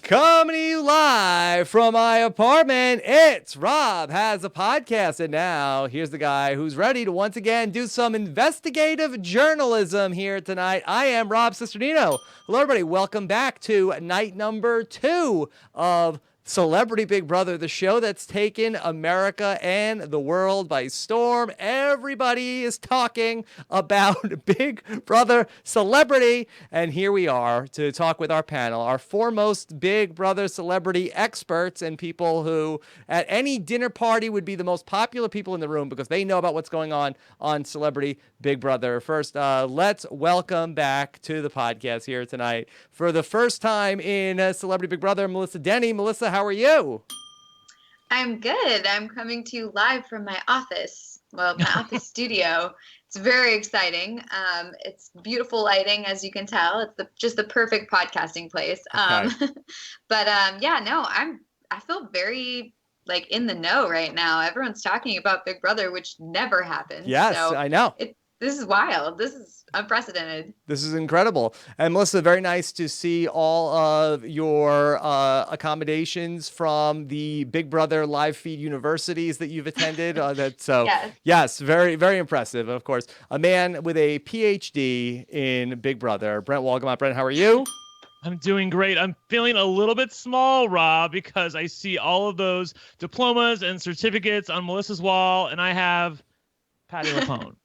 Coming to you live from my apartment, it's Rob Has a Podcast. And now here's the guy who's ready to once again do some investigative journalism here tonight. I am Rob Cesternino. Hello, everybody. Welcome back to night number 2 of Celebrity Big Brother, the show that's taken America and the world by storm. Everybody is talking about Big Brother celebrity. And here we are to talk with our panel, our foremost Big Brother celebrity experts and people who at any dinner party would be the most popular people in the room because they know about what's going on Celebrity Big Brother. First, let's welcome back to the podcast here tonight for the first time in Celebrity Big Brother, Melissa Deni. Melissa, how are you? I'm good. I'm coming to you live from my office. Well, my office studio. It's very exciting. It's beautiful lighting, as you can tell. It's just the perfect podcasting place. Okay. I feel very in the know right now. Everyone's talking about Big Brother, which never happens. Yes, so I know. This is wild. This is unprecedented. This is incredible. And Melissa, very nice to see all of your accommodations from the Big Brother live feed universities that you've attended. Yes, very, very impressive. Of course, a man with a PhD in Big Brother, Brent Wolgamott. Brent, how are you? I'm doing great. I'm feeling a little bit small, Rob, because I see all of those diplomas and certificates on Melissa's wall, and I have Patty LaPone.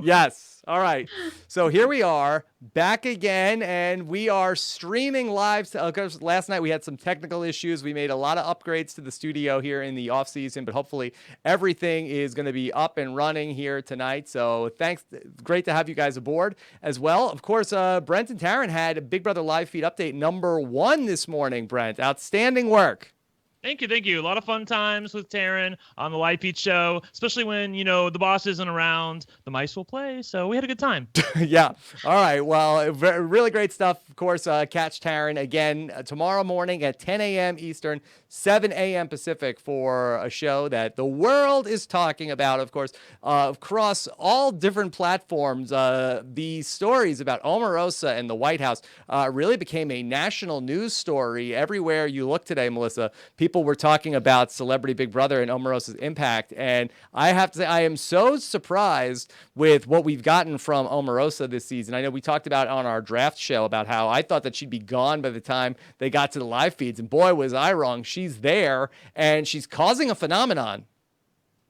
Yes. All right. So here we are back again, and we are streaming live. Last night we had some technical issues. We made a lot of upgrades to the studio here in the off season, but hopefully everything is going to be up and running here tonight. So thanks. Great to have you guys aboard as well. Of course, Brent and Taryn had a Big Brother live feed update number 1 this morning. Brent, outstanding work. Thank you. A lot of fun times with Taryn on the Live Feed show, especially when, the boss isn't around. The mice will play, so we had a good time. Yeah. All right. Well, really great stuff. Of course, catch Taryn again tomorrow morning at 10 a.m. Eastern, 7 a.m. Pacific for a show that the world is talking about, of course, across all different platforms. The stories about Omarosa and the White House really became a national news story everywhere you look today, Melissa. People were talking about Celebrity Big Brother and Omarosa's impact. And I have to say, I am so surprised with what we've gotten from Omarosa this season. I know we talked about on our draft show about how I thought that she'd be gone by the time they got to the live feeds. And boy, was I wrong. She's there and she's causing a phenomenon.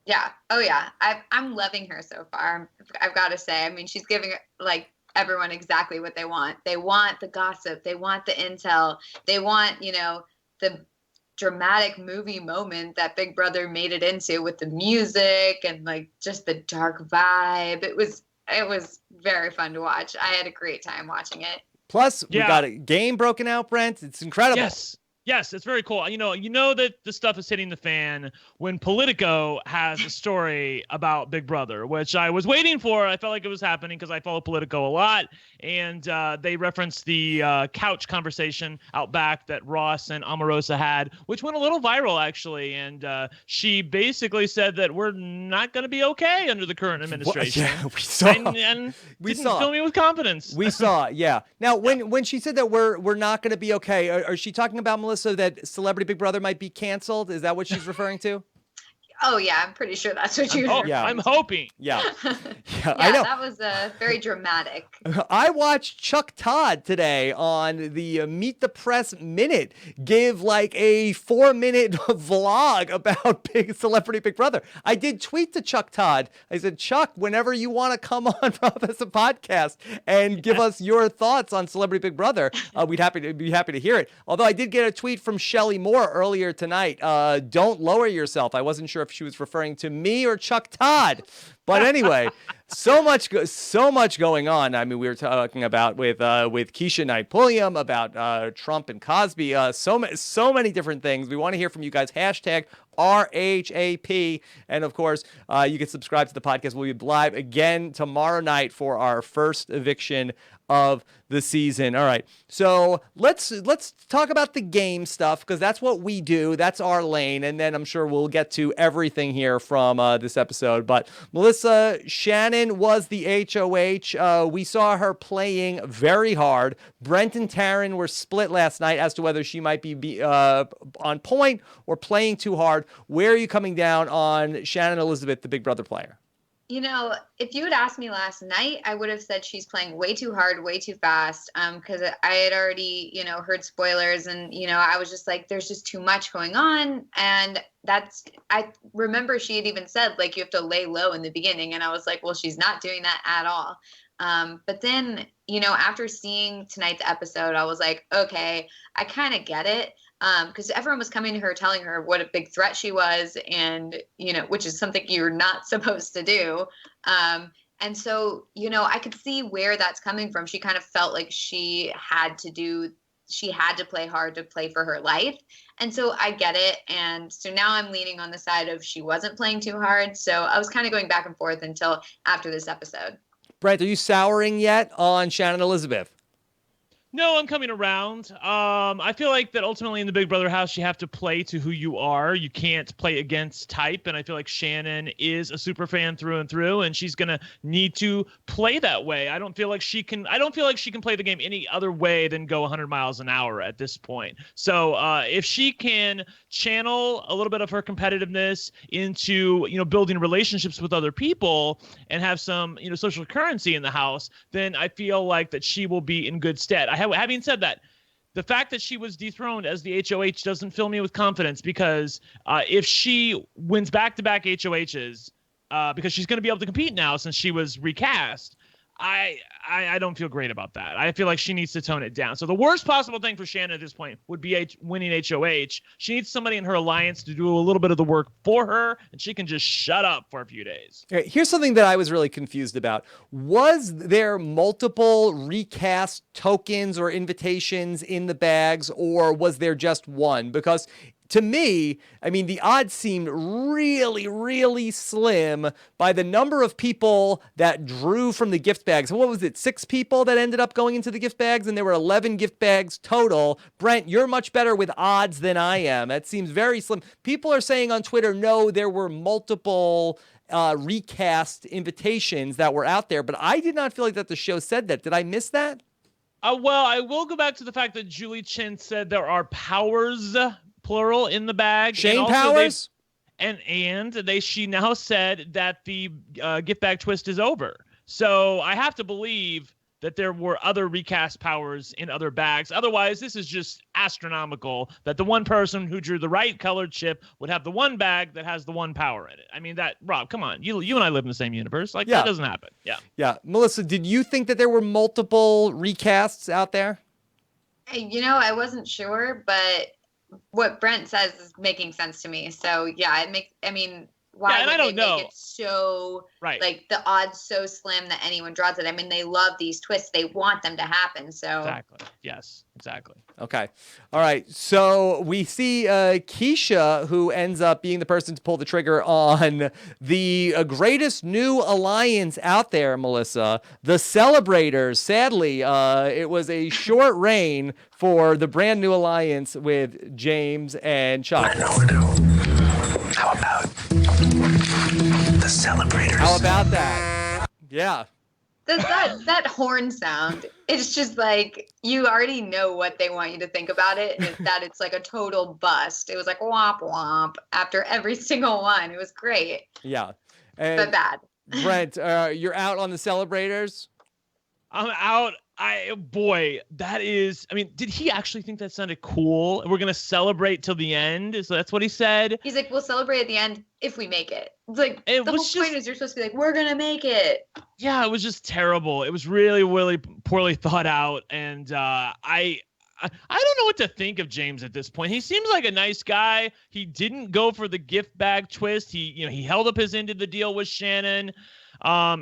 Yeah. Oh, yeah. I'm loving her so far. I've got to say, I mean, she's giving everyone exactly what they want. They want the gossip. They want the intel. They want, the dramatic movie moment that Big Brother made it into with the music and just the dark vibe. It was very fun to watch. I had a great time watching it. Plus, we got a game broken out, Brent. It's incredible. Yes, it's very cool. You know that the stuff is hitting the fan when Politico has a story about Big Brother, which I was waiting for. I felt like it was happening because I follow Politico a lot, and they referenced the couch conversation out back that Ross and Omarosa had, which went a little viral, actually. And she basically said that we're not going to be okay under the current administration. Yeah, we saw. And didn't fill me with confidence. We saw, yeah. Now, when she said that we're not going to be okay, are she talking about, Melissa, that Celebrity Big Brother might be canceled? Is that what she's referring to? Oh, yeah, I'm pretty sure that's what you're referring to. I'm hoping. Yeah. I know. That was very dramatic. I watched Chuck Todd today on the Meet the Press Minute give a 4-minute vlog about Celebrity Big Brother. I did tweet to Chuck Todd. I said, Chuck, whenever you want to come on as a podcast and give us your thoughts on Celebrity Big Brother, we'd be happy to hear it. Although I did get a tweet from Shelley Moore earlier tonight. Don't lower yourself. I wasn't sure if she was referring to me or Chuck Todd. But anyway, so much going on. I mean, we were talking about with Keisha Knight Pulliam, about Trump and Cosby, so many different things. We want to hear from you guys. Hashtag RHAP. And of course, you can subscribe to the podcast. We'll be live again tomorrow night for our first eviction of the season. All right. So let's talk about the game stuff, because that's what we do. That's our lane. And then I'm sure we'll get to everything here from this episode. But Melissa, Melissa, Shannon was the HOH. We saw her playing very hard. Brent and Taryn were split last night as to whether she might be on point or playing too hard. Where are you coming down on Shannon Elizabeth, the Big Brother player? You know, if you had asked me last night, I would have said she's playing way too hard, way too fast. Because I had already, heard spoilers, and I was just like, there's just too much going on. And I remember she had even said, like, you have to lay low in the beginning, and I was like, well, she's not doing that at all. But then, after seeing tonight's episode, I was like, okay, I kind of get it. Because everyone was coming to her telling her what a big threat she was, and which is something you're not supposed to do. And so I could see where that's coming from. She kind of felt like she had to play hard to play for her life, and so I get it. And so now I'm leaning on the side of she wasn't playing too hard. So I was kind of going back and forth until after this episode. Brent, are you souring yet on Shannon Elizabeth? No, I'm coming around. I feel like that ultimately in the Big Brother house, you have to play to who you are. You can't play against type. And I feel like Shannon is a super fan through and through, and she's going to need to play that way. I don't feel like she can play the game any other way than go 100 miles an hour at this point. So if she can channel a little bit of her competitiveness into, building relationships with other people and have some, social currency in the house, then I feel like that she will be in good stead. Having said that, the fact that she was dethroned as the HOH doesn't fill me with confidence, because if she wins back-to-back HOHs, because she's going to be able to compete now since she was recast, I don't feel great about that. I feel like she needs to tone it down. So the worst possible thing for Shannon at this point would be winning HOH. She needs somebody in her alliance to do a little bit of the work for her, and she can just shut up for a few days. Okay, here's something that I was really confused about. Was there multiple recast tokens or invitations in the bags, or was there just one? Because to me, the odds seemed really, really slim by the number of people that drew from the gift bags. What was it? 6 people that ended up going into the gift bags, and there were 11 gift bags total. Brent, you're much better with odds than I am. That seems very slim. People are saying on Twitter, no, there were multiple recast invitations that were out there, but I did not feel like that the show said that. Did I miss that? Well, I will go back to the fact that Julie Chen said there are powers, plural, in the bag. Shane Powers? She now said that the gift bag twist is over. So I have to believe that there were other recast powers in other bags. Otherwise, this is just astronomical that the one person who drew the right colored chip would have the one bag that has the one power in it. Rob, come on. You and I live in the same universe. That doesn't happen. Yeah. Yeah. Melissa, did you think that there were multiple recasts out there? I wasn't sure, but what Brent says is making sense to me. So yeah, why would they make it so like the odds so slim that anyone draws it? They love these twists. They want them to happen. So exactly. Yes, exactly. Okay. All right. So we see Keisha, who ends up being the person to pull the trigger on the greatest new alliance out there, Melissa, the Celebrators. Sadly, it was a short reign for the brand new alliance with James and Chuck. I know. How about the Celebrators? How about that? Yeah. That horn sound, it's just like you already know what they want you to think about it, and that it's like a total bust. It was like womp womp after every single one. It was great. Yeah. But bad. Brent, you're out on the Celebrators? I'm out. That is, did he actually think that sounded cool? We're going to celebrate till the end? So that's what he said? He's like, we'll celebrate at the end if we make it. It's like, the whole point is you're supposed to be like, we're going to make it. Yeah, it was just terrible. It was really, really poorly thought out. And I don't know what to think of James at this point. He seems like a nice guy. He didn't go for the gift bag twist. He held up his end of the deal with Shannon.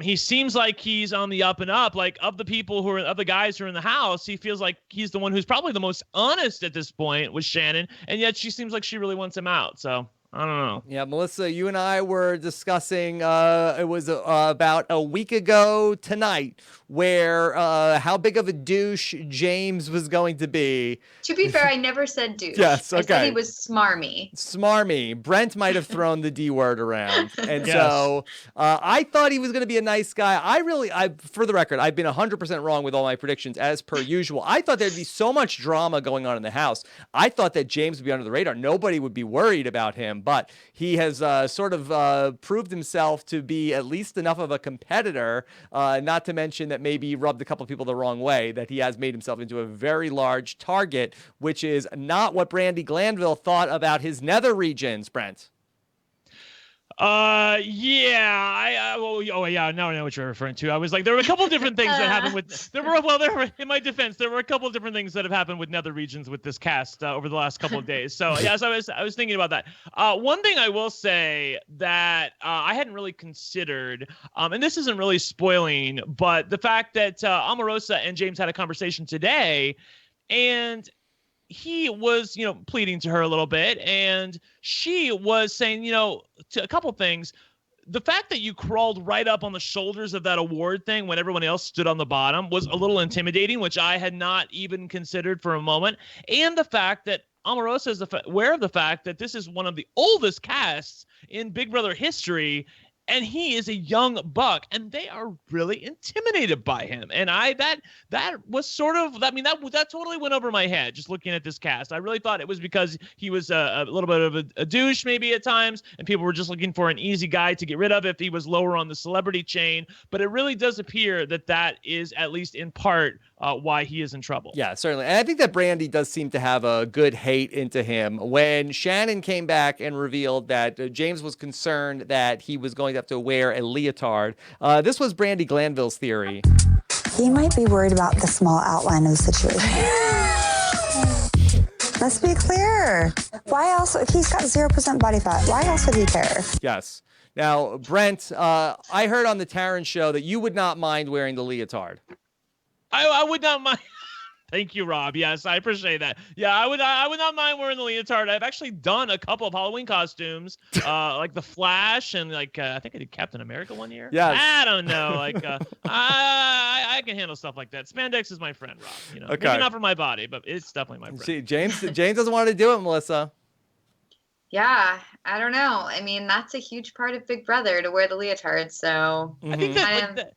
He seems like he's on the up and up. Like of the guys who are in the house, he feels like he's the one who's probably the most honest at this point with Shannon. And yet she seems like she really wants him out. So I don't know. Yeah, Melissa, you and I were discussing, it was about a week ago tonight, where how big of a douche James was going to be. To be fair, I never said douche. Yes, I said okay. he was smarmy. Smarmy. Brent might have thrown the D word around. And Yes. so I thought he was going to be a nice guy. For the record, I've been 100% wrong with all my predictions as per usual. I thought there'd be so much drama going on in the house. I thought that James would be under the radar. Nobody would be worried about him, but he has sort of proved himself to be at least enough of a competitor, not to mention that maybe he rubbed a couple of people the wrong way, that he has made himself into a very large target, which is not what Brandi Glanville thought about his nether regions, Brent. Yeah, oh yeah, now I know what you're referring to. I was like, there were a couple of different things that happened with, in my defense, there were a couple of different things that have happened with nether regions with this cast over the last couple of days. So yeah, so I was thinking about that. One thing I will say that I hadn't really considered, and this isn't really spoiling, but the fact that Omarosa and James had a conversation today, and he was, pleading to her a little bit, and she was saying, to a couple things. The fact that you crawled right up on the shoulders of that award thing when everyone else stood on the bottom was a little intimidating, which I had not even considered for a moment. And the fact that Omarosa is aware of the fact that this is one of the oldest casts in Big Brother history, and he is a young buck, and they are really intimidated by him. And that was sort of, that totally went over my head just looking at this cast. I really thought it was because he was a little bit of a douche maybe at times, and people were just looking for an easy guy to get rid of if he was lower on the celebrity chain. But it really does appear that is, at least in part, why he is in trouble. Yeah, certainly. And I think that Brandi does seem to have a good hate into him. When Shannon came back and revealed that James was concerned that he was going to have to wear a leotard, this was Brandi Glanville's theory. He might be worried about the small outline of the situation. Let's be clear. Why else, if he's got 0% body fat, why else would he care? Yes. Now, Brent, I heard on the Taryn show that you would not mind wearing the leotard. I would not mind. Thank you, Rob. Yes, I appreciate that. Yeah, I would not mind wearing the leotard. I've actually done a couple of Halloween costumes, like the Flash and I think I did Captain America one year. Yes. I don't know. I can handle stuff like that. Spandex is my friend, Rob. Okay. Maybe not for my body, but it's definitely my friend. See, James doesn't want to do it, Melissa. Yeah, I don't know. I mean, that's a huge part of Big Brother to wear the leotard. So I think that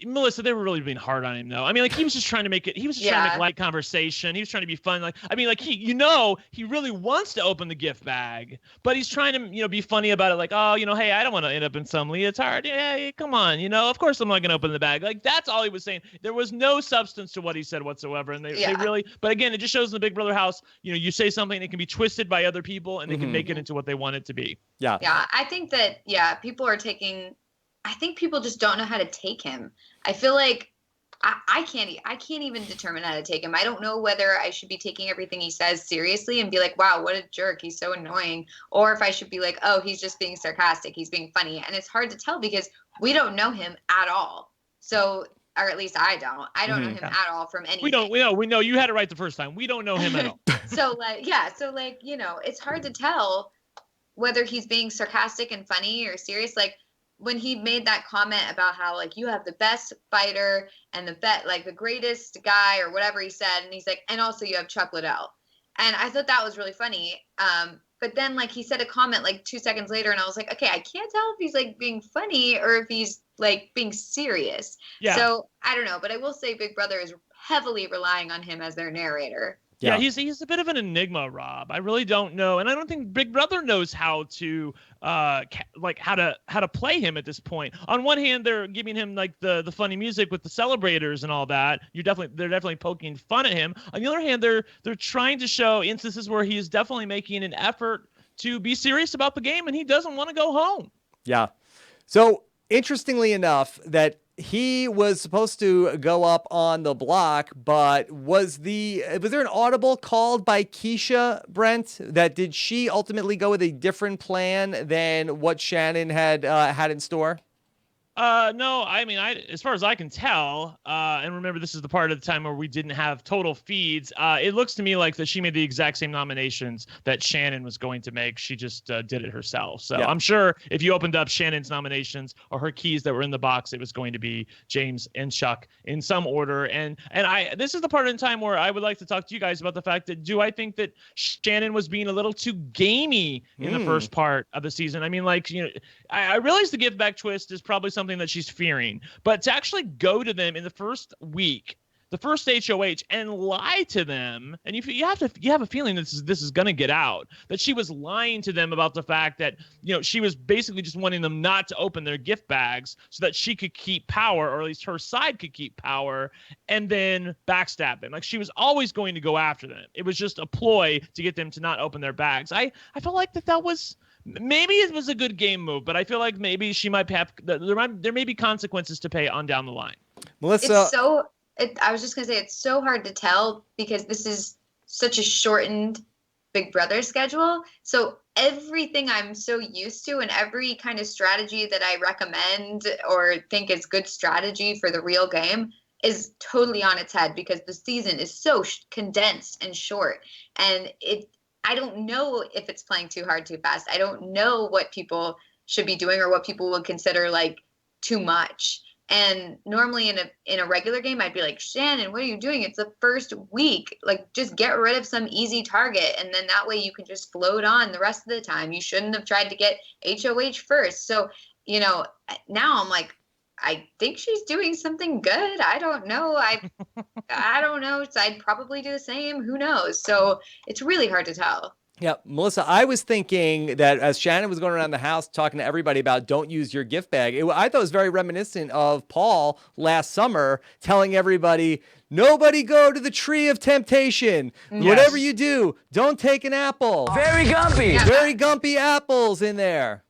Melissa, they were really being hard on him though. I mean, he was just trying to make it. He was just trying to make light conversation. He was trying to be fun. He really wants to open the gift bag, but he's trying to, be funny about it. Hey, I don't want to end up in some leotard. Yeah, come on. Of course I'm not going to open the bag. That's all he was saying. There was no substance to what he said whatsoever. And they really, but again, it just shows in the Big Brother house, you say something, it can be twisted by other people and they can make it into what they want it to be. Yeah. Yeah. I think that, I think people just don't know how to take him. I feel like I can't even determine how to take him. I don't know whether I should be taking everything he says seriously and be like, wow, what a jerk. He's so annoying. Or if I should be like, oh, he's just being sarcastic. He's being funny. And it's hard to tell because we don't know him at all. So, or at least I don't. I don't know him at all from anything. We know you had it right the first time. We don't know him at all. So it's hard to tell whether he's being sarcastic and funny or serious. When he made that comment about how you have the best fighter and the greatest guy or whatever he said, and he's like, and also you have Chuck Liddell, and I thought that was really funny. But then he said a comment 2 seconds later, and I was like, okay, I can't tell if he's being funny or if he's being serious. Yeah. So I don't know, but I will say Big Brother is heavily relying on him as their narrator. Yeah, he's a bit of an enigma, Rob. I really don't know, and I don't think Big Brother knows how to how to play him at this point. On one hand, they're giving him the funny music with the Celebrators and all that. They're definitely poking fun at him. On the other hand, they're trying to show instances where he is definitely making an effort to be serious about the game, and he doesn't want to go home. Yeah. So interestingly enough, that he was supposed to go up on the block, but was there an audible called by Keisha, Brent, did she ultimately go with a different plan than what Shannon had in store? No, I mean, as far as I can tell, and remember, this is the part of the time where we didn't have total feeds. It looks to me like that she made the exact same nominations that Shannon was going to make. She just did it herself. So Yeah. I'm sure if you opened up Shannon's nominations or her keys that were in the box, it was going to be James and Chuck in some order. And this is the part in time where I would like to talk to you guys about the fact that do I think that Shannon was being a little too gamey in the first part of the season? I mean, like, I realize the give back twist is probably something that she's fearing, but to actually go to them in the first week, the first HOH, and lie to them, and you have a feeling this is going to get out, that she was lying to them about the fact that she was basically just wanting them not to open their gift bags so that she could keep power, or at least her side could keep power, and then backstab them. Like, she was always going to go after them. It was just a ploy to get them to not open their bags. I felt like that was. Maybe it was a good game move, but I feel like maybe she might have there may be consequences to pay on down the line. Melissa, I was just gonna say it's so hard to tell because this is such a shortened Big Brother schedule. So everything I'm so used to and every kind of strategy that I recommend or think is good strategy for the real game is totally on its head because the season is so condensed and short, and I don't know if it's playing too hard, too fast. I don't know what people should be doing or what people would consider like too much. And normally in a regular game, I'd be like, Shannon, what are you doing? It's the first week. Like, just get rid of some easy target. And then that way you can just float on the rest of the time. You shouldn't have tried to get HOH first. So, now I'm like, I think she's doing something good. I don't know. I don't know. So I'd probably do the same. Who knows? So it's really hard to tell. Yeah, Melissa, I was thinking that as Shannon was going around the house talking to everybody about don't use your gift bag, I thought it was very reminiscent of Paul last summer telling everybody, nobody go to the tree of temptation. Yes. Whatever you do, don't take an apple. Very gumpy. Yeah. Very gumpy apples in there.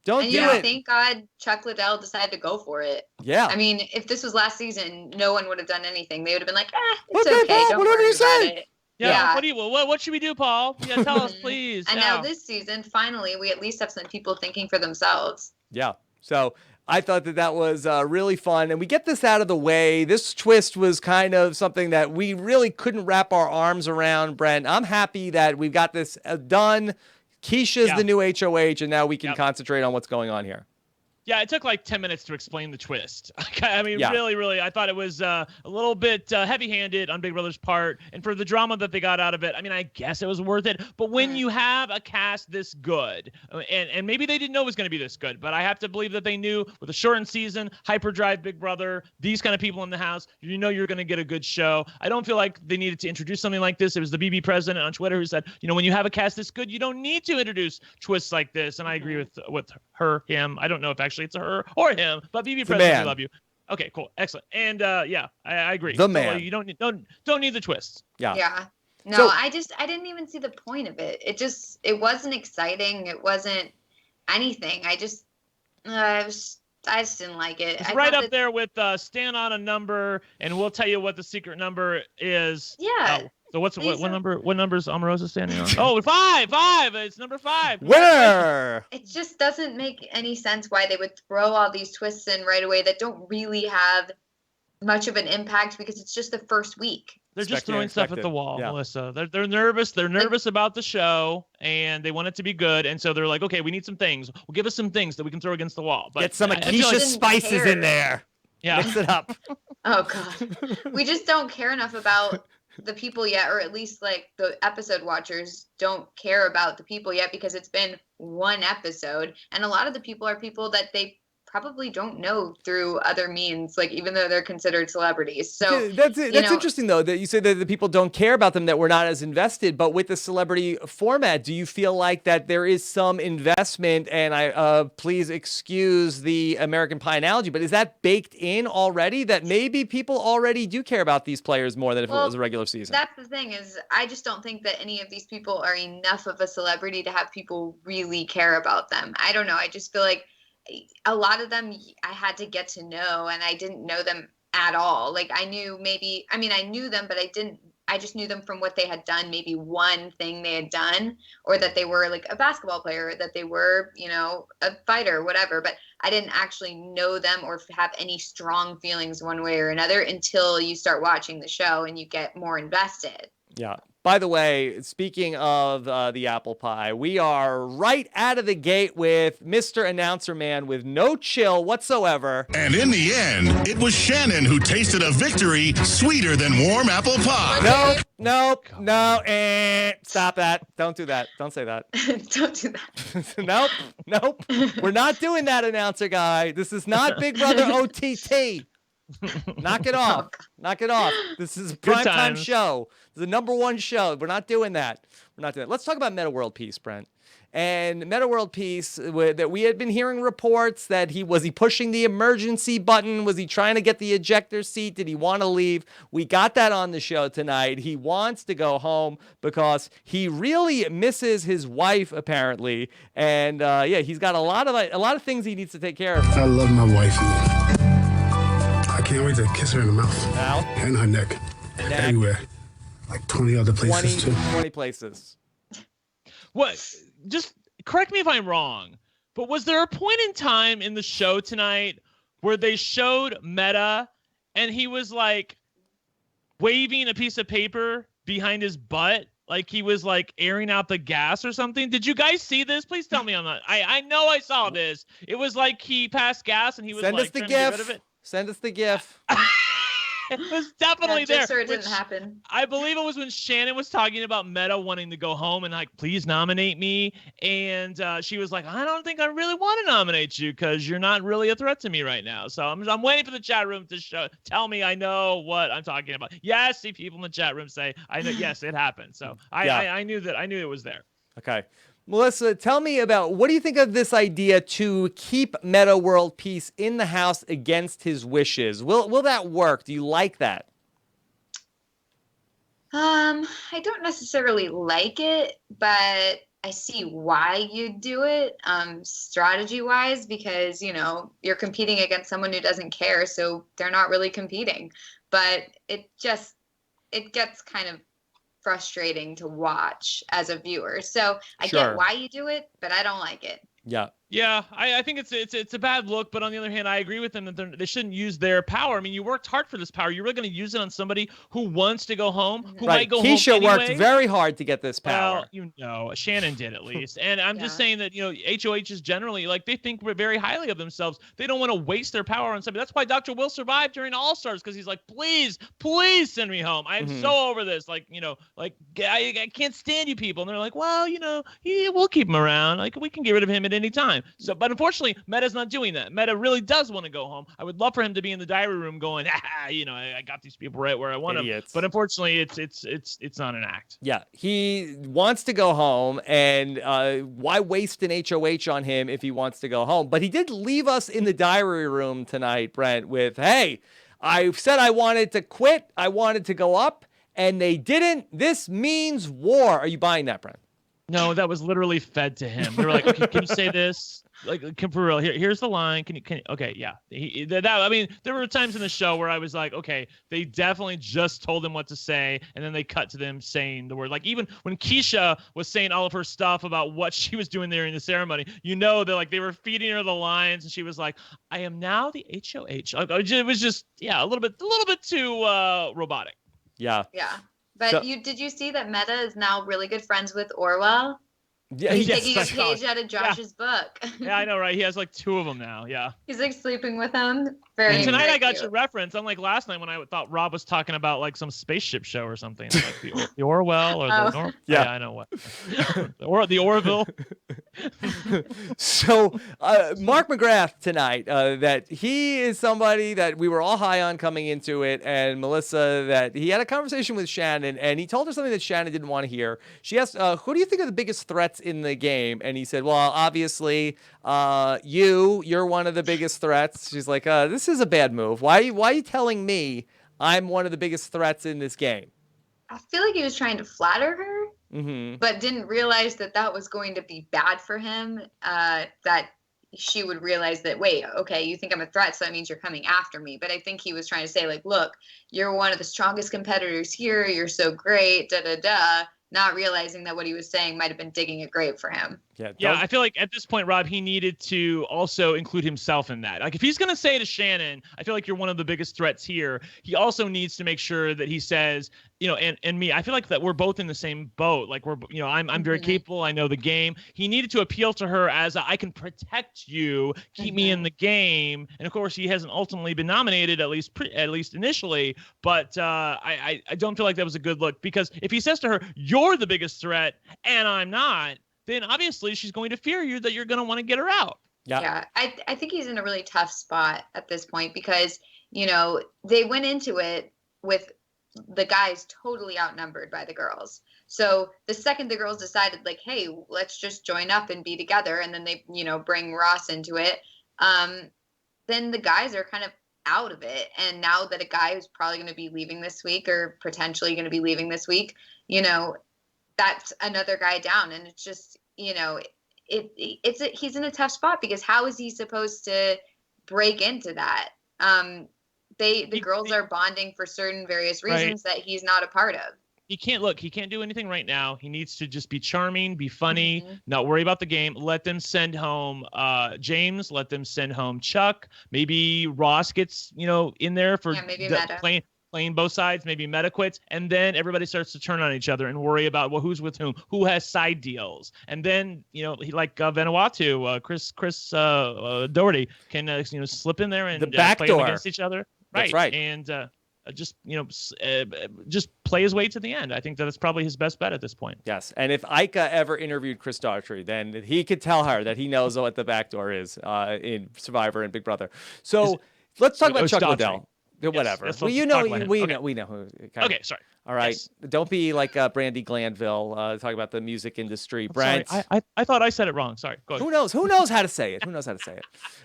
Don't do it. Thank God Chuck Liddell decided to go for it. Yeah. I mean, if this was last season, no one would have done anything. They would have been like, it's Okay, okay. Paul, Don't whatever worry you say. about it. Yeah. What should we do, Paul? Yeah, tell us, please. And now this season, finally, we at least have some people thinking for themselves. Yeah. So I thought that was really fun. And we get this out of the way. This twist was kind of something that we really couldn't wrap our arms around, Brent. I'm happy that we've got this done. Keisha's the new HOH, and now we can concentrate on what's going on here. Yeah, it took like 10 minutes to explain the twist. I mean, Yeah. really, I thought it was a little bit heavy-handed on Big Brother's part. And for the drama that they got out of it, I mean, I guess it was worth it. But when you have a cast this good, and maybe they didn't know it was going to be this good, but I have to believe that they knew with a shortened season, hyperdrive Big Brother, these kind of people in the house, you're going to get a good show. I don't feel like they needed to introduce something like this. It was the BB president on Twitter who said, when you have a cast this good, you don't need to introduce twists like this. And I agree with him. I don't know if actually it's a her or him, but BB President, we love you. Okay, cool, excellent. And I agree. The man. So, you don't need the twists. Yeah. No, So- I didn't even see the point of it. It wasn't exciting. It wasn't anything. I just didn't like it. It's right up there with stand on a number, and we'll tell you what the secret number is. Yeah. So what number? What number is Omarosa standing on? Oh, 5. It's number 5. Winner. It just doesn't make any sense why they would throw all these twists in right away that don't really have much of an impact because it's just the first week. They're just Expected, throwing stuff at expected. the wall, Yeah. Melissa. They're nervous. They're nervous about the show, and they want it to be good. And so they're like, okay, we need some things. Well, give us some things that we can throw against the wall. But Get some I of feel like- Keisha's spices in there. Yeah. Mix it up. Oh God. We just don't care enough about the people yet, or at least like the episode watchers don't care about the people yet because it's been one episode, and a lot of the people are people that they probably don't know through other means, like even though they're considered celebrities. So That's interesting though that you say that the people don't care about them, that we're not as invested. But with the celebrity format, do you feel like that there is some investment? And I please excuse the American Pie analogy, but is that baked in already? That maybe people already do care about these players more than if it was a regular season. That's the thing, is I just don't think that any of these people are enough of a celebrity to have people really care about them. I don't know. I just feel like a lot of them I had to get to know, and I didn't know them at all. Like I knew them, but I just knew them from what they had done, maybe one thing they had done, or that they were like a basketball player, or that they were, a fighter, whatever. But I didn't actually know them or have any strong feelings one way or another until you start watching the show and you get more invested. Yeah. By the way, speaking of the apple pie, we are right out of the gate with Mr. Announcer Man with no chill whatsoever. And in the end, it was Shannon who tasted a victory sweeter than warm apple pie. Nope. Stop that. Don't do that. Don't say that. Don't do that. Nope. We're not doing that, announcer guy. This is not Big Brother OTT. Knock it off. This is a primetime show. This is the #1 show. We're not doing that. Let's talk about Metta World Peace, Brent. And Metta World Peace, that we had been hearing reports that he pushing the emergency button? Was he trying to get the ejector seat? Did he want to leave? We got that on the show tonight. He wants to go home because he really misses his wife, apparently. And he's got a lot of things he needs to take care of. I love my wife. I can't wait to kiss her in the mouth. Now? And her neck. Everywhere. Like 20 other places, too. 20 places. What? Just correct me if I'm wrong, but was there a point in time in the show tonight where they showed Metta and he was like waving a piece of paper behind his butt? Like he was like airing out the gas or something. Did you guys see this? Please tell me I'm not. I know I saw this. It was like he passed gas and he was Send like us the trying to get rid of GIF. it. Send us the GIF. It was definitely there. Just so it which didn't happen. I believe it was when Shannon was talking about Metta wanting to go home and like, please nominate me. And she was like, I don't think I really want to nominate you because you're not really a threat to me right now. So I'm waiting for the chat room to tell me I know what I'm talking about. Yes, see people in the chat room say, I know. Yes, it happened. So I knew that. I knew it was there. Okay. Melissa, tell me about, what do you think of this idea to keep Metta World Peace in the house against his wishes? Will that work? Do you like that? I don't necessarily like it, but I see why you do it, strategy-wise, because, you're competing against someone who doesn't care, so they're not really competing. But it gets kind of frustrating to watch as a viewer. So I get why you do it, but I don't like it. Yeah, I think it's a bad look, but on the other hand, I agree with them that they shouldn't use their power. I mean, you worked hard for this power. You're really going to use it on somebody who wants to go home, who might go home anyway. Keisha worked very hard to get this power. Well, Shannon did at least. And I'm just saying that, HOHs generally, like, they think very highly of themselves. They don't want to waste their power on somebody. That's why Dr. Will survived during All-Stars, because he's like, please send me home. I'm so over this. Like, I can't stand you people. And they're like, well, we'll keep him around. Like, we can get rid of him at any time. So, but unfortunately, Metta's not doing that. Metta really does want to go home. I would love for him to be in the diary room going, I got these people right where I want them. But unfortunately, it's not an act. Yeah, he wants to go home, and why waste an HOH on him if he wants to go home? But he did leave us in the diary room tonight, Brent, with, hey, I said I wanted to quit. I wanted to go up, and they didn't. This means war. Are you buying that, Brent? No, that was literally fed to him. They were like, okay, can you say this? Like, for real, here's the line. Can you, okay, yeah. I mean, there were times in the show where I was like, okay, they definitely just told him what to say, and then they cut to them saying the word. Like, even when Keisha was saying all of her stuff about what she was doing there in the ceremony, that like they were feeding her the lines, and she was like, I am now the HOH. It was just, a little bit too robotic. Yeah. Yeah. But did you see that Metta is now really good friends with Orwell? Yeah, he's taking a page out of Josh's book. Yeah, I know, right? He has like 2 of them now. Yeah. He's like sleeping with him. And tonight I got your reference, unlike last night when I thought Rob was talking about like some spaceship show or something, like the Orwell or the yeah, I know what. the Orville. So Mark McGrath tonight, that he is somebody that we were all high on coming into it, and Melissa, that he had a conversation with Shannon, and he told her something that Shannon didn't want to hear. She asked, who do you think are the biggest threats in the game? And he said, well, obviously you're one of the biggest threats. She's like, this is a bad move. Why are you telling me I'm one of the biggest threats in this game? I feel like he was trying to flatter her, but didn't realize that was going to be bad for him, that she would realize that, wait, okay, you think I'm a threat, so that means you're coming after me. But I think he was trying to say, like, look, you're one of the strongest competitors here. You're so great, da-da-da. Not realizing that what he was saying might have been digging a grave for him. Yeah, I feel like at this point, Rob, he needed to also include himself in that. Like, if he's going to say to Shannon, I feel like you're one of the biggest threats here, he also needs to make sure that he says, and me, I feel like that we're both in the same boat. Like, I'm very capable. I know the game. He needed to appeal to her as I can protect you, keep me in the game. And of course, he hasn't ultimately been nominated, at least initially. But I don't feel like that was a good look, because if he says to her, you're the biggest threat and I'm not, then obviously she's going to fear you that you're going to want to get her out. Yeah. I think he's in a really tough spot at this point because, they went into it with the guys totally outnumbered by the girls. So the second the girls decided, like, hey, let's just join up and be together, and then they, bring Ross into it, then the guys are kind of out of it. And now that a guy who's probably going to be leaving this week or potentially going to be leaving this week, that's another guy down. And it's just, he's in a tough spot because how is he supposed to break into that? The girls are bonding for certain various reasons that he's not a part of. He can't do anything right now. He needs to just be charming, be funny, not worry about the game. Let them send home James, let them send home Chuck. Maybe Ross gets, in there for playing both sides, maybe Metta quits, and then everybody starts to turn on each other and worry about who's with who has side deals, and then Vanuatu, Chris Doherty can slip in there and the back play door them against each other, right? That's right, and just play his way to the end. I think that's probably his best bet at this point. Yes, and if Ika ever interviewed Chris Daughtry, then he could tell her that he knows what the back door is in Survivor and Big Brother. So let's talk about Chuck Liddell. Whatever. Yes, we know who. Okay, sorry. All right. Yes. Don't be like Brandi Glanville talking about the music industry. Brent. Sorry. I thought I said it wrong. Sorry. Go ahead. Who knows how to say it?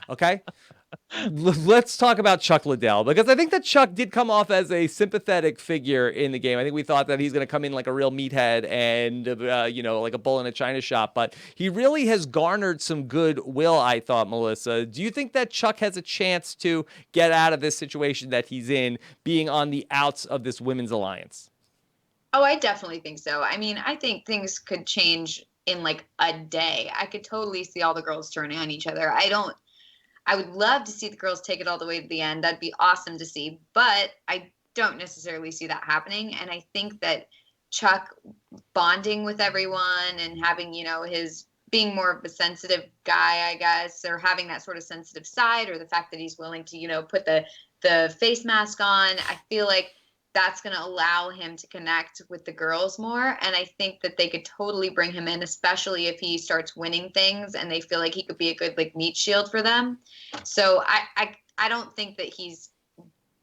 Okay. Let's talk about Chuck Liddell, because I think that Chuck did come off as a sympathetic figure in the game. I think we thought that he's going to come in like a real meathead and, like a bull in a china shop. But he really has garnered some goodwill, I thought, Melissa. Do you think that Chuck has a chance to get out of this situation that he's in, being on the outs of this women's alliance? Oh, I definitely think so. I mean, I think things could change in like a day. I could totally see all the girls turning on each other. I would love to see the girls take it all the way to the end. That'd be awesome to see. But I don't necessarily see that happening. And I think that Chuck bonding with everyone and having, his being more of a sensitive guy, I guess, or having that sort of sensitive side, or the fact that he's willing to, put the face mask on, I feel like that's going to allow him to connect with the girls more. And I think that they could totally bring him in, especially if he starts winning things and they feel like he could be a good meat shield for them. So I don't think that he's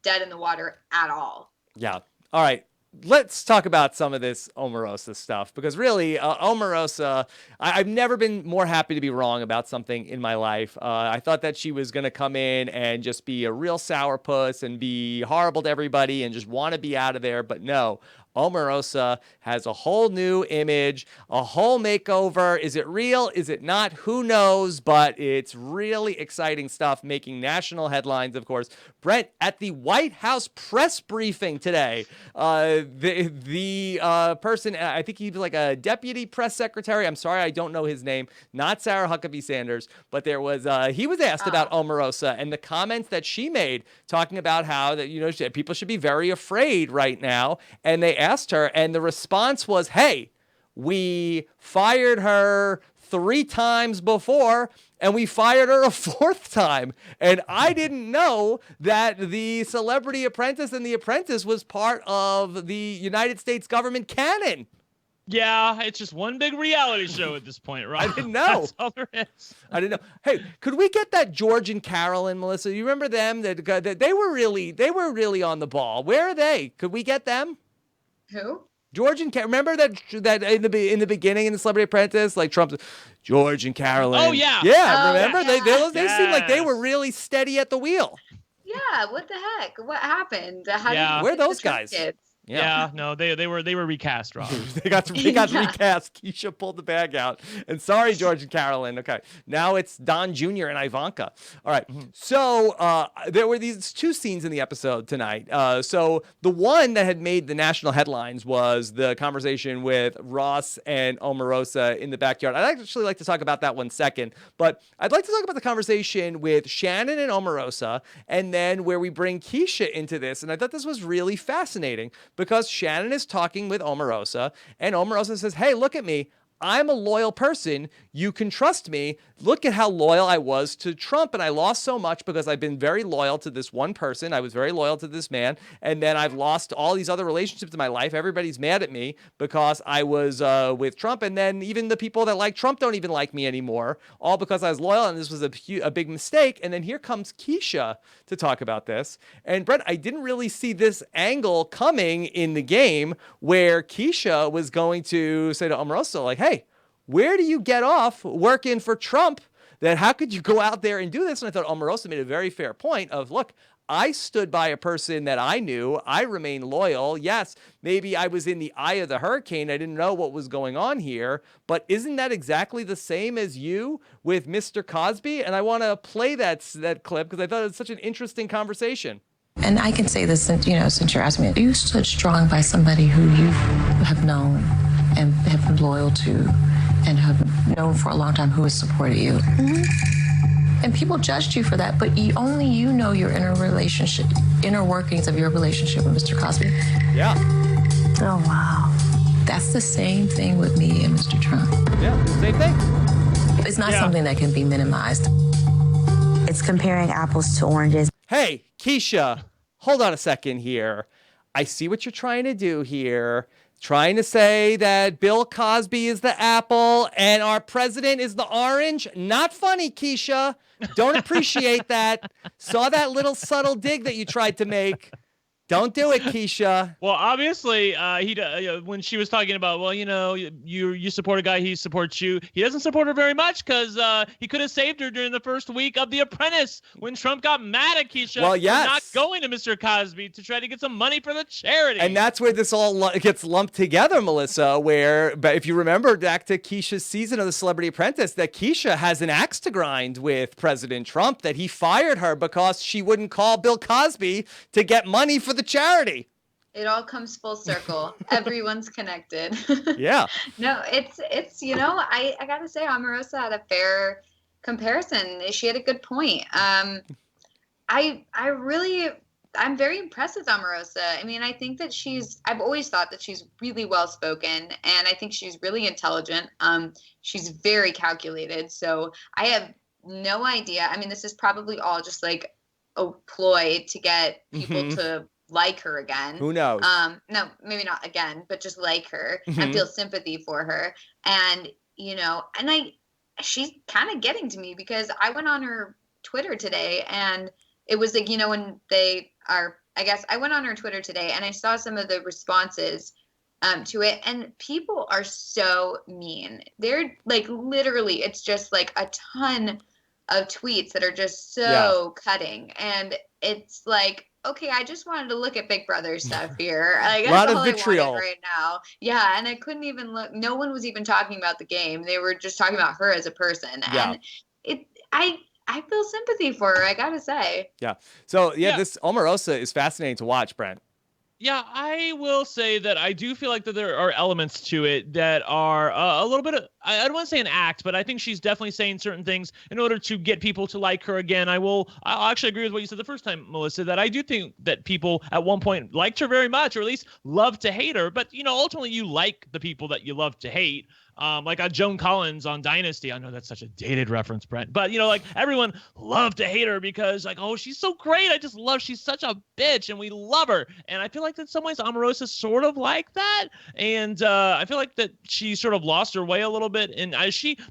dead in the water at all. Yeah. All right. Let's talk about some of this Omarosa stuff, because really, Omarosa, I've never been more happy to be wrong about something in my life. I thought that she was going to come in and just be a real sourpuss and be horrible to everybody and just want to be out of there. But no, Omarosa has a whole new image, a whole makeover. Is it real? Is it not? Who knows? But it's really exciting stuff, making national headlines, of course. Brent, at the White House press briefing today, the person, I think he was like a deputy press secretary. I'm sorry, I don't know his name. Not Sarah Huckabee Sanders, but there was, he was asked about Omarosa and the comments that she made, talking about how that, people should be very afraid right now. And they asked her, and the response was, hey, we fired her 3 times before, and we fired her a 4th time. And I didn't know that the Celebrity Apprentice and The Apprentice was part of the United States government canon. Yeah, it's just one big reality show at this point, right? I didn't know. That's all there is. I didn't know. Hey, could we get that George and Carolyn, Melissa? You remember them? That they were really on the ball. Where are they? Could we get them? Who? George and remember that in the beginning in the Celebrity Apprentice, like Trump's George and Carolyn. Oh yeah, remember yeah. They seemed like they were really steady at the wheel. Yeah, what the heck? What happened? Where are those guys? Yeah, no, they were recast, Rob. they got recast. Keisha pulled the bag out. And sorry, George and Carolyn. Okay. Now it's Don Jr. and Ivanka. All right. So there were these two scenes in the episode tonight. So the one that had made the national headlines was the conversation with Ross and Omarosa in the backyard. I'd actually like to talk about that one second, but I'd like to talk about the conversation with Shannon and Omarosa, and then where we bring Keisha into this. And I thought this was really fascinating, because Shannon is talking with Omarosa, and Omarosa says, hey, look at me. I'm a loyal person. You can trust me. Look at how loyal I was to Trump, and I lost so much because I've been very loyal to this one person. I was very loyal to this man, and then I've lost all these other relationships in my life. Everybody's mad at me because I was with Trump, and then even the people that like Trump don't even like me anymore, all because I was loyal, and this was a big mistake. And then here comes Keisha to talk about this. And Brent, I didn't really see this angle coming in the game, where Keisha was going to say to Omarosa, like, hey, where do you get off working for Trump? That how could you go out there and do this? And I thought Omarosa made a very fair point of, look, I stood by a person that I knew. I remain loyal. Yes, maybe I was in the eye of the hurricane. I didn't know what was going on here. But isn't that exactly the same as you with Mr. Cosby? And I want to play that clip because I thought it was such an interesting conversation. And I can say this, since you're asking me, you stood strong by somebody who you have known and have been loyal to and have known for a long time, who has supported you. Mm-hmm. And people judged you for that, but only you know your inner workings of your relationship with Mr. Cosby. Yeah. Oh, wow. That's the same thing with me and Mr. Trump. Yeah, same thing. It's not something that can be minimized. It's comparing apples to oranges. Hey, Keisha, hold on a second here. I see what you're trying to do here. Trying to say that Bill Cosby is the apple and our president is the orange. Not funny, Keisha. Don't appreciate that. Saw that little subtle dig that you tried to make. Don't do it, Keisha. Well, obviously, when she was talking about, well, you support a guy, he supports you. He doesn't support her very much because he could have saved her during the first week of The Apprentice when Trump got mad at Keisha for not going to Mr. Cosby to try to get some money for the charity. And that's where this all gets lumped together, Melissa, but if you remember back to Keisha's season of The Celebrity Apprentice, that Keisha has an axe to grind with President Trump, that he fired her because she wouldn't call Bill Cosby to get money for the charity. It all comes full circle. Everyone's connected. Yeah. No, it's I gotta say Omarosa had a fair comparison. She had a good point. I'm very impressed with Omarosa. I mean, I think that I've always thought that she's really well spoken, and I think she's really intelligent. She's very calculated. So I have no idea. I mean, this is probably all just like a ploy to get people to like her again. Who knows? No, maybe not again, but just like her and feel sympathy for her. And, she's kind of getting to me because I went on her Twitter today and it was like, when I went on her Twitter today and I saw some of the responses to it, and people are so mean. They're like, literally, it's just like a ton of tweets that are just so cutting. And it's like, okay, I just wanted to look at Big Brother stuff here. Like, a lot that's of all vitriol I wanted right now. Yeah, and I couldn't even look. No one was even talking about the game. They were just talking about her as a person. Yeah. And I feel sympathy for her, I gotta say. Yeah. So this Omarosa is fascinating to watch, Brent. Yeah, I will say that I do feel like that there are elements to it that are a little bit of, I don't want to say an act, but I think she's definitely saying certain things in order to get people to like her again. I'll actually agree with what you said the first time, Melissa, that I do think that people at one point liked her very much, or at least loved to hate her. But, ultimately you like the people that you love to hate. Like Joan Collins on Dynasty. I know that's such a dated reference, Brent. But, like everyone loved to hate her because like, oh, she's so great. She's such a bitch and we love her. And I feel like in some ways Omarosa is sort of like that. And I feel like that she sort of lost her way a little bit. And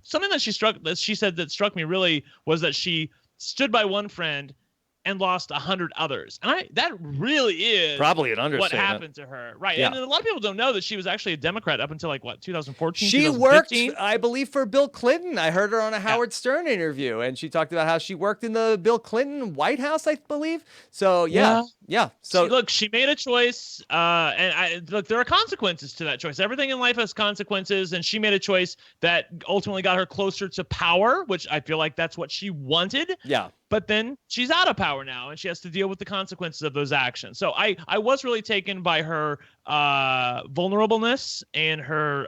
something that she said that struck me really was that she stood by one friend and lost 100 others. And that really is probably an understatement. What happened to her. Right. Yeah. And a lot of people don't know that she was actually a Democrat up until 2014, She 2015. worked, I believe, for Bill Clinton. I heard her on a Howard Stern interview, and she talked about how she worked in the Bill Clinton White House, I believe. So, yeah. So she made a choice, and there are consequences to that choice. Everything in life has consequences, and she made a choice that ultimately got her closer to power, which I feel like that's what she wanted. Yeah. But then she's out of power now, and she has to deal with the consequences of those actions. So I was really taken by her vulnerableness and her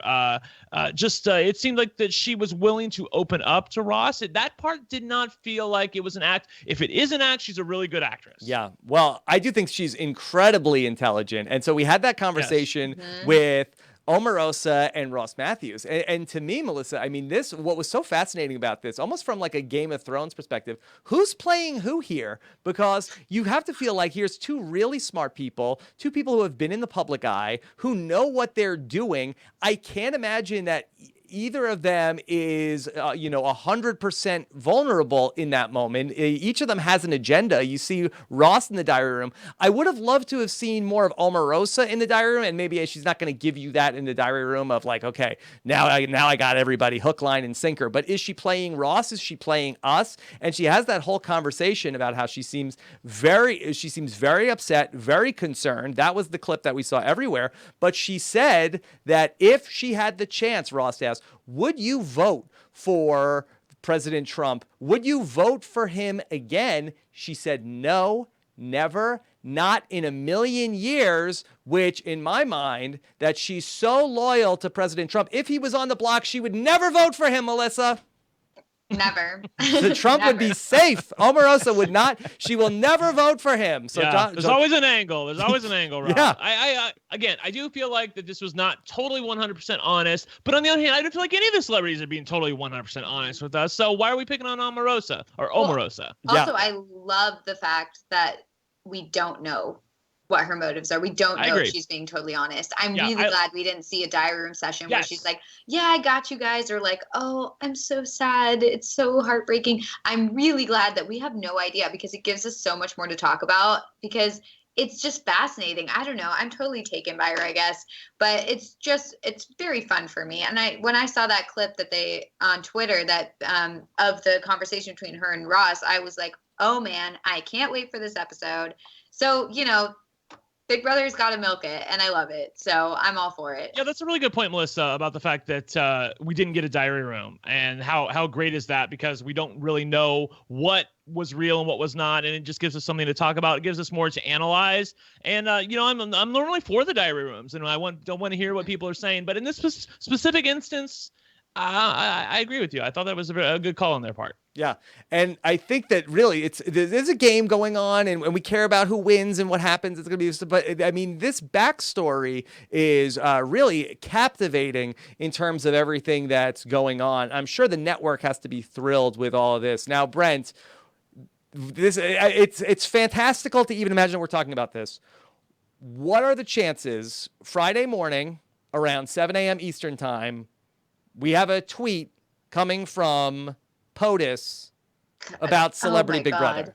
it seemed like that she was willing to open up to Ross. That part did not feel like it was an act. If it is an act, she's a really good actress. Yeah. Well, I do think she's incredibly intelligent. And so we had that conversation with Omarosa and Ross Matthews. And to me, Melissa, I mean, what was so fascinating about this, almost from like a Game of Thrones perspective, who's playing who here? Because you have to feel like here's two really smart people, two people who have been in the public eye, who know what they're doing. I can't imagine that either of them is, 100% vulnerable in that moment. Each of them has an agenda. You see Ross in the diary room. I would have loved to have seen more of Omarosa in the diary room, and maybe she's not going to give you that in the diary room of like, okay, now I got everybody hook, line, and sinker. But is she playing Ross? Is she playing us? And she has that whole conversation about how she seems very upset, very concerned. That was the clip that we saw everywhere. But she said that if she had the chance, Ross asked, would you vote for President Trump? Would you vote for him again? She said, no, never, not in a million years, which in my mind, that she's so loyal to President Trump. If he was on the block, she would never vote for him, Melissa. Never. The Trump would be safe. Omarosa would not. She will never vote for him. So there's always an angle. There's always an angle, Rob. Yeah. I do feel like that this was not totally 100% honest. But on the other hand, I don't feel like any of the celebrities are being totally 100% honest with us. So why are we picking on Omarosa or Omarosa? Also, I love the fact that we don't know what her motives are. We don't know if she's being totally honest. I'm really glad we didn't see a diary room session where she's like, yeah, I got you guys, or like, oh, I'm so sad. It's so heartbreaking. I'm really glad that we have no idea, because it gives us so much more to talk about, because it's just fascinating. I don't know. I'm totally taken by her, I guess, but it's very fun for me. And when I saw that clip that they on Twitter that of the conversation between her and Ross, I was like, oh man, I can't wait for this episode. So, Big Brother's got to milk it, and I love it. So I'm all for it. Yeah, that's a really good point, Melissa, about the fact that we didn't get a diary room. And how great is that? Because we don't really know what was real and what was not, and it just gives us something to talk about. It gives us more to analyze. And, I'm normally for the diary rooms, and I don't want to hear what people are saying. But in this specific instance, I agree with you. I thought that was a good call on their part. Yeah. And I think that really there's a game going on, and we care about who wins and what happens. It's going to be, but I mean, this backstory is really captivating in terms of everything that's going on. I'm sure the network has to be thrilled with all of this. Now, Brent, it's fantastical to even imagine we're talking about this. What are the chances Friday morning around 7 a.m. Eastern time, we have a tweet coming from POTUS about Celebrity Big Brother?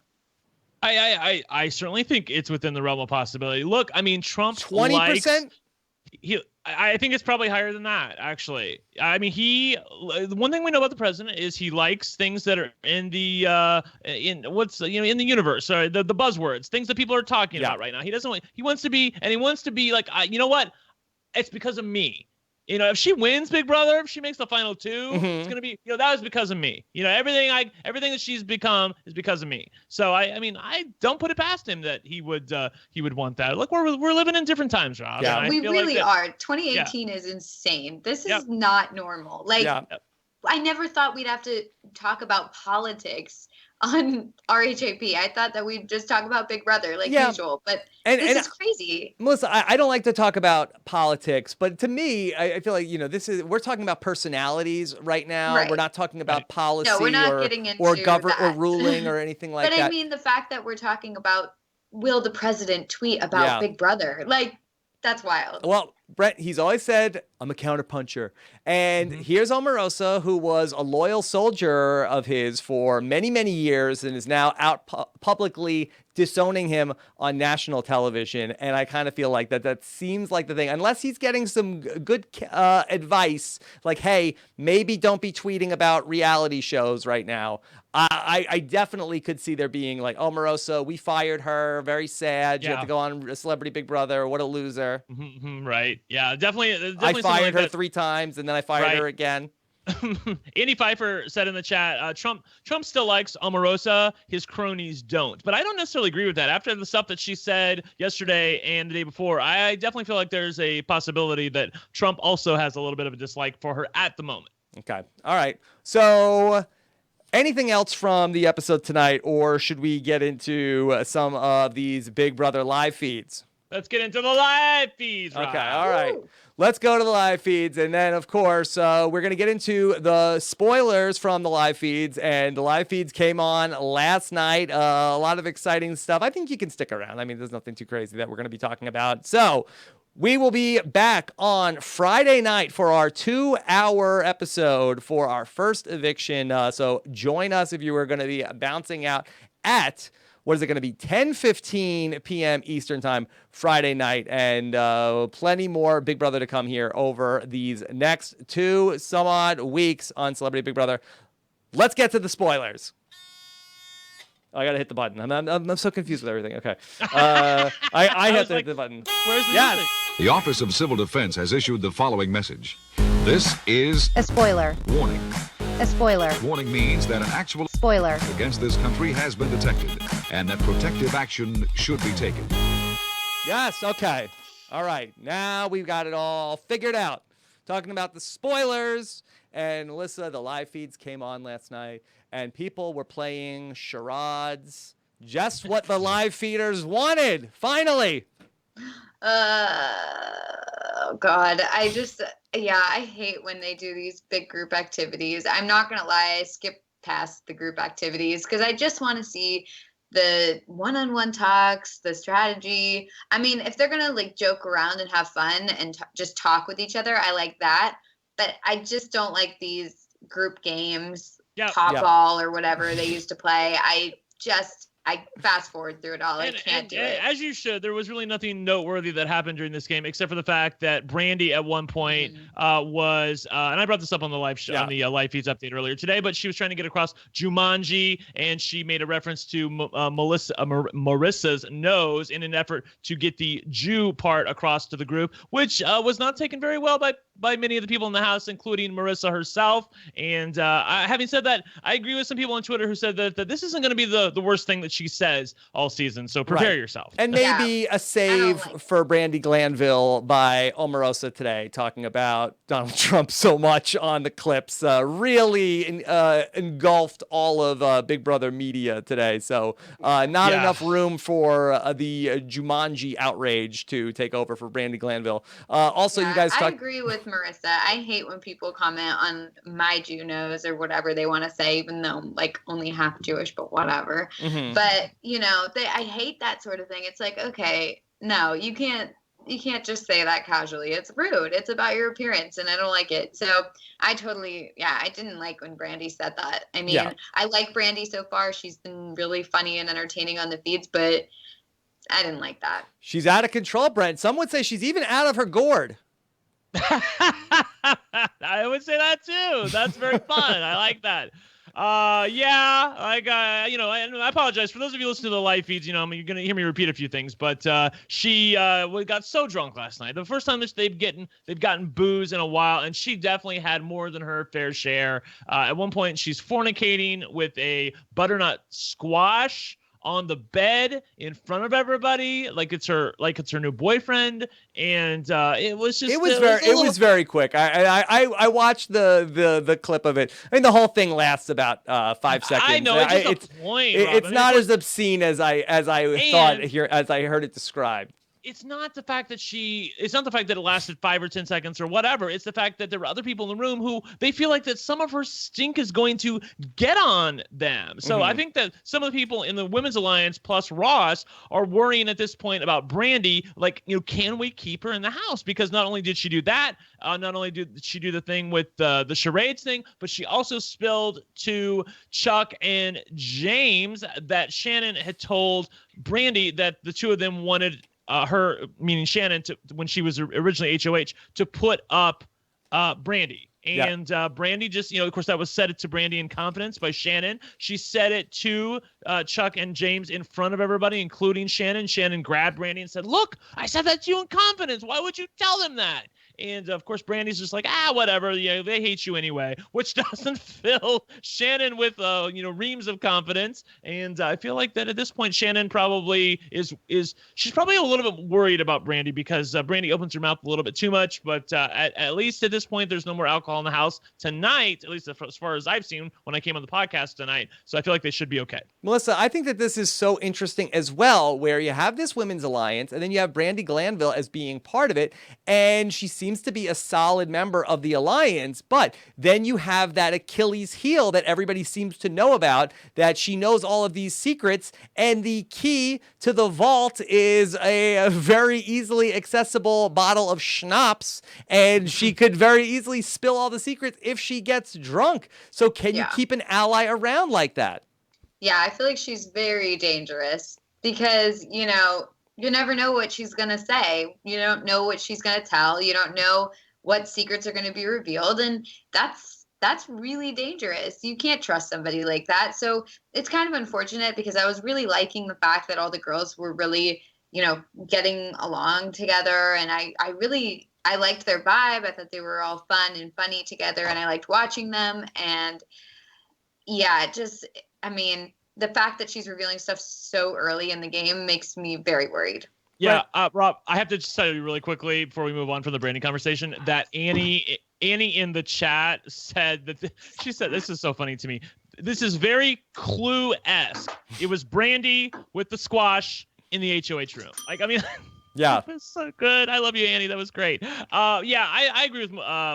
I certainly think it's within the realm of possibility. Look, I mean, Trump 20%. I think it's probably higher than that, actually. I mean, one thing we know about the president is he likes things that are in the in the universe, or the buzzwords, things that people are talking about right now. He wants to be like, you know what? It's because of me. If she wins Big Brother, if she makes the final two, it's gonna be, that was because of me. Everything that she's become is because of me. So I don't put it past him that he would want that. Look, we're living in different times, Rob. Yeah, we really are. 2018 is insane. This is not normal. Like, I never thought we'd have to talk about politics on RHAP. I thought that we'd just talk about Big Brother like usual, but this is crazy. Melissa, I don't like to talk about politics, but to me, I feel like, we're talking about personalities right now. Right. We're not talking about policy we're not getting into or that. ruling or anything like that. But I mean, the fact that we're talking about, will the president tweet about Big Brother? Like, that's wild. Well, Brent, he's always said, I'm a counterpuncher. And here's Omarosa, who was a loyal soldier of his for many, many years and is now out publicly disowning him on national television. And I kind of feel like that seems like the thing, unless he's getting some good advice, like, hey, maybe don't be tweeting about reality shows right now. I definitely could see there being like, Omarosa, we fired her, very sad. You have to go on Celebrity Big Brother. What a loser. Right. Yeah, definitely I fired her 3 times and then I fired her again. Andy Pfeiffer said in the chat, Trump still likes Omarosa, his cronies don't. But I don't necessarily agree with that. After the stuff that she said yesterday and the day before, I definitely feel like there's a possibility that Trump also has a little bit of a dislike for her at the moment. Okay. All right. So anything else from the episode tonight, or should we get into some of these Big Brother live feeds? Let's get into the live feeds, Rob. Okay, all right. Let's go to the live feeds. And then, of course, we're going to get into the spoilers from the live feeds. And the live feeds came on last night. A lot of exciting stuff. I think you can stick around. I mean, there's nothing too crazy that we're going to be talking about. So we will be back on Friday night for our 2-hour episode for our first eviction. So join us if you are going to be bouncing out at, what is it going to be, 10:15 p.m. Eastern time Friday night, and plenty more Big Brother to come here over these next 2 some odd weeks on Celebrity Big Brother. Let's get to the spoilers. I gotta hit the button. I'm so confused with everything. Okay, I have to hit the button. Where's the music? The Office of Civil Defense has issued the following message. This is a spoiler. Warning. A spoiler. Warning means that an actual spoiler against this country has been detected and that protective action should be taken. Yes, okay. All right, now we've got it all figured out. Talking about the spoilers, and Melissa, the live feeds came on last night, and people were playing charades. Just what the live feeders wanted, finally. Oh God, I hate when they do these big group activities. I'm not gonna lie, I skip past the group activities because I just want to see the one-on-one talks, the strategy. I mean, if they're gonna like joke around and have fun and just talk with each other, I like that. But I just don't like these group games, ball or whatever they used to play. I fast forward through it all. I can't do it. As you should. There was really nothing noteworthy that happened during this game, except for the fact that Brandi at one point was, and I brought this up on the live show, on the live feeds update earlier today, but she was trying to get across Jumanji, and she made a reference to Marissa's nose in an effort to get the Jew part across to the group, which was not taken very well by many of the people in the house, including Marissa herself. And having said that, I agree with some people on Twitter who said that this isn't going to be the worst thing that she says all season. So prepare yourself. And maybe a save for Brandi Glanville by Omarosa today, talking about Donald Trump so much on the clips. Really engulfed all of Big Brother media today. So not enough room for the Jumanji outrage to take over for Brandi Glanville. Also, you guys I agree with Marissa. I hate when people comment on my Jew nose or whatever they want to say, even though I'm like only half Jewish, but whatever. But you know, I hate that sort of thing. It's like, okay, no, you can't just say that casually. It's rude. It's about your appearance, and I don't like it. So I didn't like when Brandi said that. I mean, I like Brandi so far. She's been really funny and entertaining on the feeds, but I didn't like that. She's out of control, Brent. Some would say she's even out of her gourd. I would say that too. That's very fun. I like that. And I apologize for those of you listening to the live feeds. You know, I mean, you're gonna hear me repeat a few things, but she got so drunk last night. The first time that they've gotten booze in a while, and she definitely had more than her fair share. At one point, she's fornicating with a butternut squash on the bed in front of everybody, like it's her new boyfriend, and it was very quick. I watched the clip of it. I mean, the whole thing lasts about 5 seconds. I know it's a point. It's not as obscene as I thought here as I heard it described. it's not the fact that it lasted 5 or 10 seconds or whatever. It's the fact that there were other people in the room who they feel like that some of her stink is going to get on them. So I think that some of the people in the Women's Alliance plus Ross are worrying at this point about Brandi. Like, can we keep her in the house? Because not only did she do that, not only did she do the thing with the charades thing, but she also spilled to Chuck and James that Shannon had told Brandi that the two of them wanted her, meaning Shannon, when she was originally HOH, to put up Brandi. And Brandi just, of course, that was said it to Brandi in confidence by Shannon. She said it to Chuck and James in front of everybody, including Shannon. Shannon grabbed Brandi and said, "Look, I said that to you in confidence. Why would you tell them that?" And of course, Brandi's just like, whatever. They hate you anyway, which doesn't fill Shannon with, reams of confidence. And I feel like that at this point, Shannon probably she's probably a little bit worried about Brandi because Brandi opens her mouth a little bit too much. But at least at this point, there's no more alcohol in the house tonight, at least as far as I've seen when I came on the podcast tonight. So I feel like they should be okay. Melissa, I think that this is so interesting as well, where you have this women's alliance and then you have Brandi Glanville as being part of it. And she seems to be a solid member of the alliance, but then you have that Achilles heel that everybody seems to know about, that she knows all of these secrets, and the key to the vault is a very easily accessible bottle of schnapps, and she could very easily spill all the secrets if she gets drunk. So can you keep an ally around like that? Yeah, I feel like she's very dangerous because, you never know what she's going to say. You don't know what she's going to tell. You don't know what secrets are going to be revealed. And that's really dangerous. You can't trust somebody like that. So it's kind of unfortunate because I was really liking the fact that all the girls were really, getting along together. And I liked their vibe. I thought they were all fun and funny together and I liked watching them. And the fact that she's revealing stuff so early in the game makes me very worried. Yeah, Rob, I have to just tell you really quickly before we move on from the Brandi conversation that Annie in the chat said that she said, this is so funny to me. This is very Clue-esque. It was Brandi with the squash in the HOH room. Yeah, that was so good. I love you, Annie. That was great. I agree with I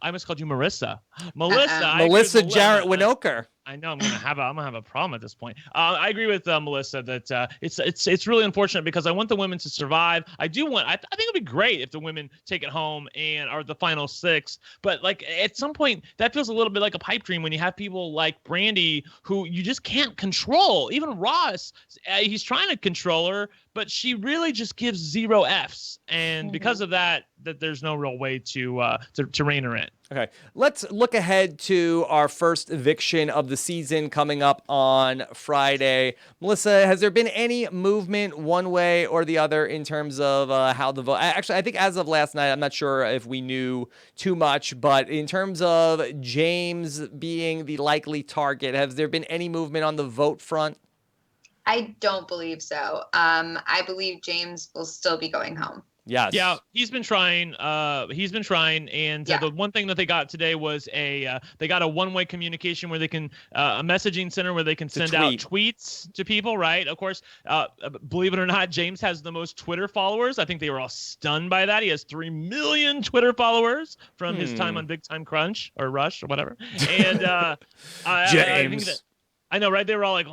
almost called you Marissa. Melissa Jarrett Winoker. I know I'm gonna have a problem at this point. I agree with Melissa that it's really unfortunate because I want the women to survive. I think it'd be great if the women take it home and are the final 6. But at some point, that feels a little bit like a pipe dream when you have people like Brandi who you just can't control. Even Ross, he's trying to control her, but she really just gives 0 Fs, and because of that there's no real way to rein her in. Okay, let's look ahead to our first eviction of the season coming up on Friday. Melissa, has there been any movement one way or the other in terms of how the vote? Actually, I think as of last night, I'm not sure if we knew too much, but in terms of James being the likely target, has there been any movement on the vote front? I don't believe so. I believe James will still be going home. Yes. Yeah, he's been trying. And the one thing that they got today was they got a one-way communication where they can a messaging center where they can send out tweets to people. Right. Of course, believe it or not, James has the most Twitter followers. I think they were all stunned by that. He has 3 million Twitter followers from his time on Big Time Crunch or Rush or whatever. And James. I know, right? They were all like,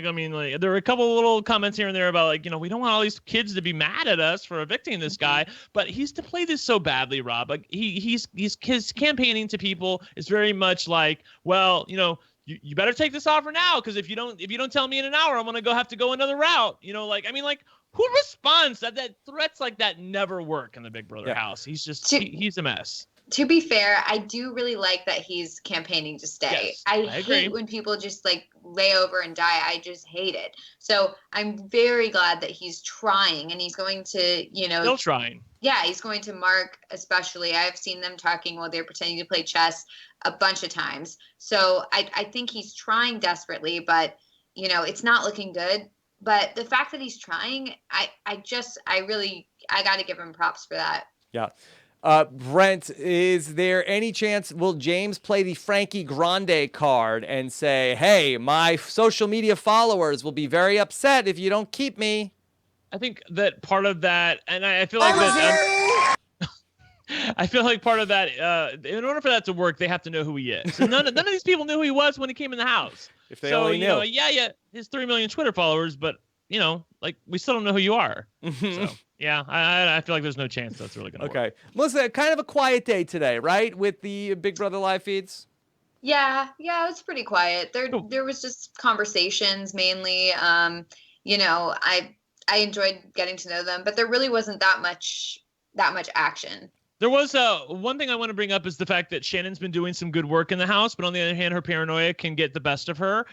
there were a couple of little comments here and there about we don't want all these kids to be mad at us for evicting this guy, but he's to play this so badly, Rob. Like he's his campaigning to people is very much like, well, you better take this offer now because if you don't tell me in an hour, I'm gonna have to go another route. Who responds that threats like that never work in the Big Brother house? He's just he's a mess. To be fair, I do really like that he's campaigning to stay. Yes, I agree. hate when people just lay over and die. I just hate it. So I'm very glad that he's trying and he's going to, Still trying. Yeah, he's going to Mark especially. I've seen them talking while they're pretending to play chess a bunch of times. So I think he's trying desperately, but, it's not looking good. But the fact that he's trying, I got to give him props for that. Yeah. Brent, is there any chance will James play the Frankie Grande card and say, hey, my social media followers will be very upset if you don't keep me? I think that part of that, and I feel like that. I feel like part of that, in order for that to work, they have to know who he is. And none of these people knew who he was when he came in the house. If they only knew. His 3 million Twitter followers, but like we still don't know who you are. So yeah, I feel like there's no chance that's really gonna work. Okay, Melissa, kind of a quiet day today, right? With the Big Brother live feeds. Yeah, it was pretty quiet. There was just conversations mainly. I enjoyed getting to know them, but there really wasn't that much action. There was one thing I want to bring up is the fact that Shannon's been doing some good work in the house, but on the other hand, her paranoia can get the best of her.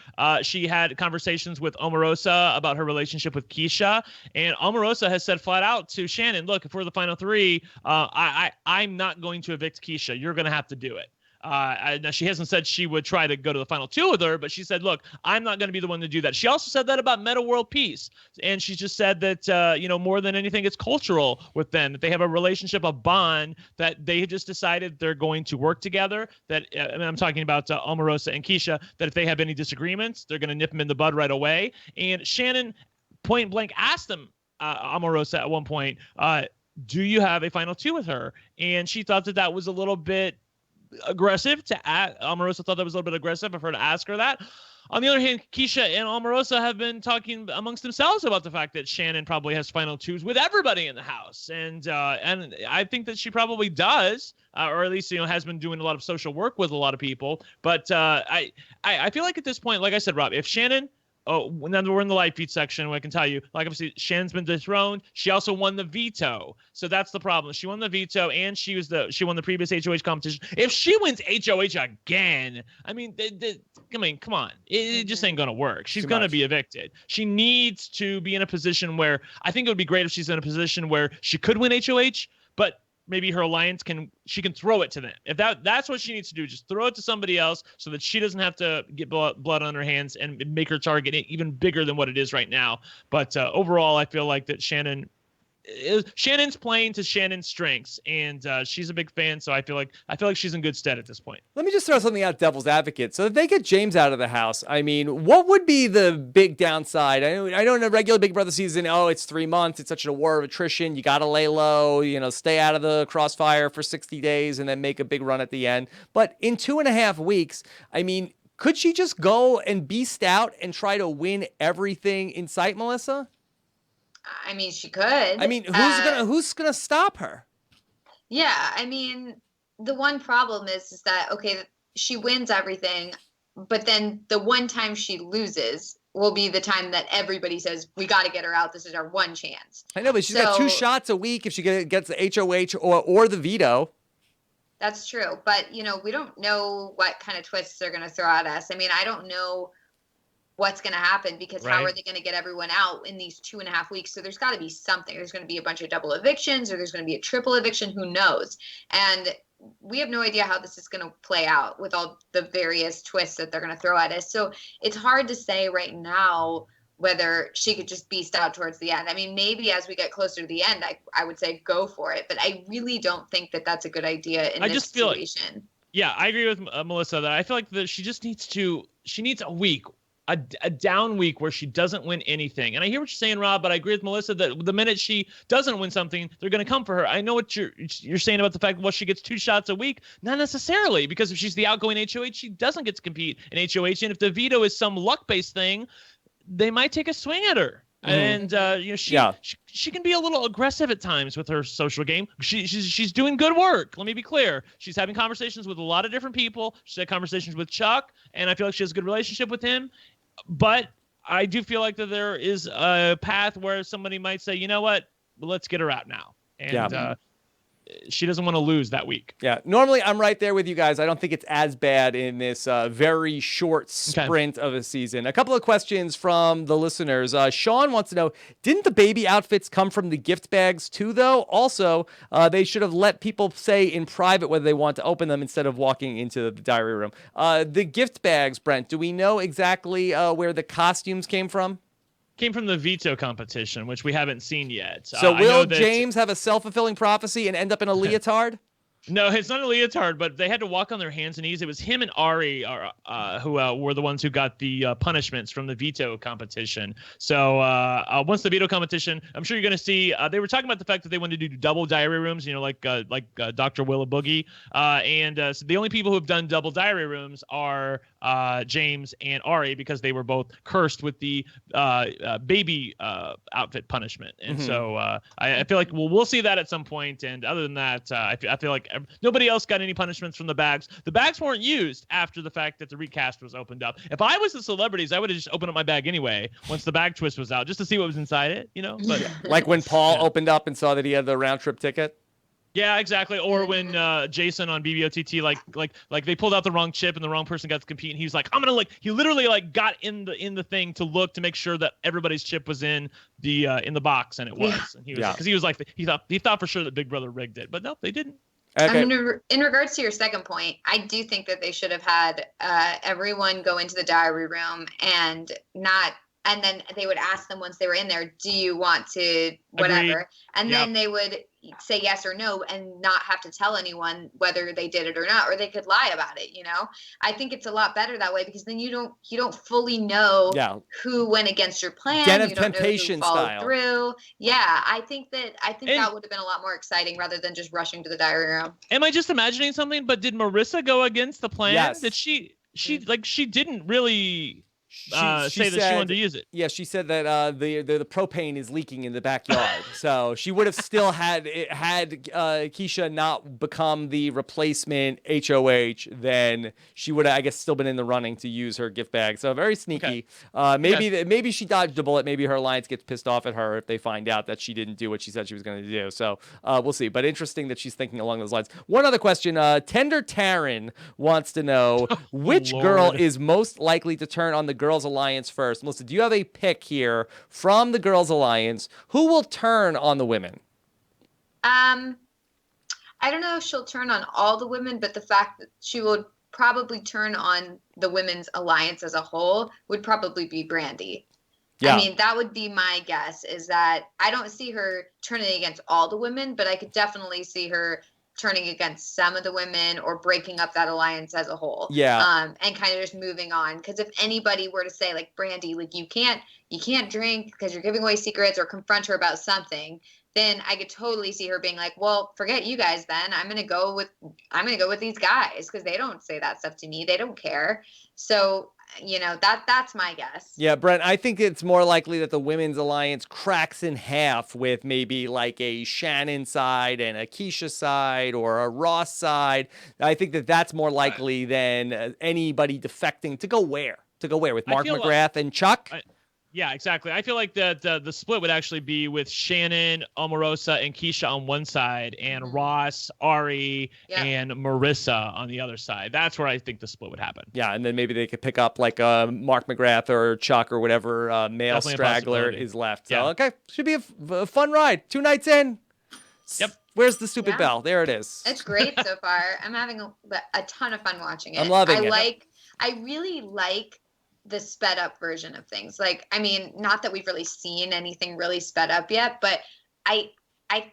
She had conversations with Omarosa about her relationship with Keisha, and Omarosa has said flat out to Shannon, look, if we're the final three, I'm not going to evict Keisha. You're going to have to do it. Now she hasn't said she would try to go to the final two with her, but she said, look, I'm not going to be the one to do that. She also said that about Metta World Peace. And she just said that, more than anything, it's cultural with them, that they have a relationship, a bond, that they have just decided they're going to work together. That I'm talking about Omarosa and Keisha, that if they have any disagreements, they're going to nip them in the bud right away. And Shannon point blank asked them, Omarosa at one point, do you have a final two with her? And she thought that was a little bit aggressive to ask. Omarosa thought that was a little bit aggressive of her to ask her that. On the other hand, Keisha and Omarosa have been talking amongst themselves about the fact that Shannon probably has final twos with everybody in the house, and I think that she probably does, or at least has been doing a lot of social work with a lot of people. But I feel like at this point, like I said, Rob, if Shannon. When we're in the live feed section, I can tell you, like obviously Shannon's been dethroned. She also won the veto, so that's the problem. She won the veto, and she won the previous HOH competition. If she wins HOH again, I mean, come on, it just ain't gonna work. She's gonna be evicted. She needs to be in a position where I think it would be great if she's in a position where she could win HOH, but maybe her alliance can throw it to them. If that's what she needs to do, just throw it to somebody else so that she doesn't have to get blood on her hands and make her target even bigger than what it is right now. But overall, I feel like that Shannon's playing to Shannon's strengths, and she's a big fan, so I feel like she's in good stead at this point. Let me just throw something out, devil's advocate. So if they get James out of the house, I mean, what would be the big downside? I know in a regular Big Brother season, it's 3 months, it's such a war of attrition, you got to lay low, stay out of the crossfire for 60 days and then make a big run at the end. But in 2.5 weeks, I mean, could she just go and beast out and try to win everything in sight, Melissa? I mean, she could. I mean, who's gonna stop her? Yeah, I mean, the one problem is that she wins everything, but then the one time she loses will be the time that everybody says we got to get her out. This is our one chance. I know, but she's got 2 shots a week if she gets the HOH or the veto. That's true, but we don't know what kind of twists they're gonna throw at us. I mean, I don't know what's going to happen because how are they going to get everyone out in these 2.5 weeks? So there's got to be something. There's going to be a bunch of double evictions, or there's going to be a triple eviction. Who knows? And we have no idea how this is going to play out with all the various twists that they're going to throw at us. So it's hard to say right now whether she could just beast out towards the end. I mean, maybe as we get closer to the end, I would say go for it, but I really don't think that that's a good idea in this situation. I agree with Melissa that I feel like that she needs a week. A down week where she doesn't win anything. And I hear what you're saying, Rob, but I agree with Melissa that the minute she doesn't win something, they're going to come for her. I know what you're saying about the fact that she gets 2 shots a week. Not necessarily, because if she's the outgoing HOH, she doesn't get to compete in HOH. And if the veto is some luck-based thing, they might take a swing at her. Mm-hmm. And she can be a little aggressive at times with her social game. She's doing good work. Let me be clear. She's having conversations with a lot of different people. She's had conversations with Chuck, and I feel like she has a good relationship with him. But I do feel like that there is a path where somebody might say, you know what, let's get her out now. And she doesn't want to lose that week. Yeah. Normally, I'm right there with you guys. I don't think it's as bad in this very short sprint of a season. A couple of questions from the listeners. Sean wants to know, didn't the baby outfits come from the gift bags too, though? Also, they should have let people say in private whether they want to open them instead of walking into the diary room. The gift bags, Brent, do we know exactly where the costumes came from? Came from the veto competition, which we haven't seen yet. So will James have a self-fulfilling prophecy and end up in a leotard? No, it's not a leotard, but they had to walk on their hands and knees. It was him and Ari who were the ones who got the punishments from the veto competition. So once the veto competition, I'm sure you're going to see, they were talking about the fact that they wanted to do double diary rooms, like Dr. Willa Boogie. So the only people who have done double diary rooms are James and Ari, because they were both cursed with the baby outfit punishment. And so I feel like we'll see that at some point. And other than that, I feel like nobody else got any punishments from the bags. The bags weren't used after the fact that the recast was opened up. If I was the Celebrities, I would have just opened up my bag anyway once the bag twist was out, just to see what was inside it, But, like when Paul opened up and saw that he had the round trip ticket. Yeah, exactly. Or when Jason on BBOTT, like they pulled out the wrong chip and the wrong person got to compete, and he was like, he literally got in the thing to look to make sure that everybody's chip was in the box, and it was. And he was because he was like he thought for sure that Big Brother rigged it, but no, they didn't. Okay. In regards to your second point, I do think that they should have had everyone go into the diary room and then they would ask them once they were in there, do you want to whatever? Agreed. And then they would say yes or no and not have to tell anyone whether they did it or not, or they could lie about it. I think it's a lot better that way, because then you don't fully know who went against your plan. Den of you don't Temptation know who followed style. through. Yeah, I think that would have been a lot more exciting rather than just rushing to the diary room. Am I just imagining something? But did Marissa go against the plan? Yes. Did she didn't really say that she wanted to use it. Yeah, she said that the propane is leaking in the backyard. So she would have still had Keisha not become the replacement HOH, then she would have, I guess, still been in the running to use her gift bag. So very sneaky. Okay. Maybe she dodged a bullet. Maybe her alliance gets pissed off at her if they find out that she didn't do what she said she was going to do. So we'll see. But interesting that she's thinking along those lines. One other question. Tender Taryn wants to know which girl is most likely to turn on the Girls Alliance first. Melissa, do you have a pick here from the Girls Alliance? Who will turn on the women? I don't know if she'll turn on all the women, but the fact that she will probably turn on the Women's Alliance as a whole would probably be Brandi. Yeah. I mean, that would be my guess, is that I don't see her turning against all the women, but I could definitely see her turning against some of the women or breaking up that alliance as a whole. Yeah. And kind of just moving on. Because if anybody were to say, like, Brandi, like, you can't drink because you're giving away secrets, or confront her about something, then I could totally see her being like, well, forget you guys then. I'm gonna go with these guys because they don't say that stuff to me. They don't care. So that's my guess. Yeah, Brent, I think it's more likely that the Women's Alliance cracks in half with maybe like a Shannon side and a Keisha side or a Ross side. I think that that's more likely than anybody defecting to go where? With Mark McGrath and Chuck? Yeah, exactly. I feel like that the split would actually be with Shannon, Omarosa, and Keisha on one side, and Ross, Ari, and Marissa on the other side. That's where I think the split would happen. Yeah, and then maybe they could pick up like Mark McGrath or Chuck or whatever male Definitely straggler is left. So, Yeah. okay, should be a fun ride. 2 nights in. Yep. Where's the stupid bell? There it is. It's great so far. I'm having a ton of fun watching it. I'm loving it. I really like the sped up version of things. Like, I mean, not that we've really seen anything really sped up yet, but I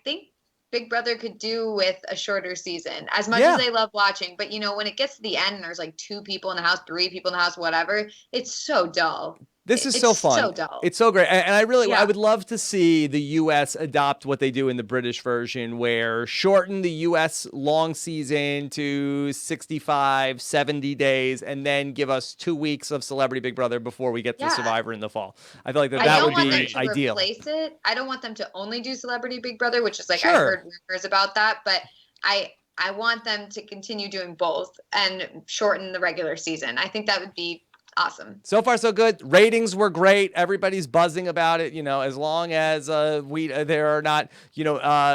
think Big Brother could do with a shorter season, as much as I love watching. But when it gets to the end and there's like 2 people in the house, 3 people in the house, whatever, it's so dull. This is so fun. So dull. It's so great. And I would love to see the U.S. adopt what they do in the British version, where shorten the U.S. long season to 65, 70 days, and then give us 2 weeks of Celebrity Big Brother before we get to Survivor in the fall. I feel like that would be ideal. Replace it. I don't want them to only do Celebrity Big Brother, which is like, I heard rumors about that, but I want them to continue doing both and shorten the regular season. I think that would be awesome. So far, so good. Ratings were great. Everybody's buzzing about it. As long as there are not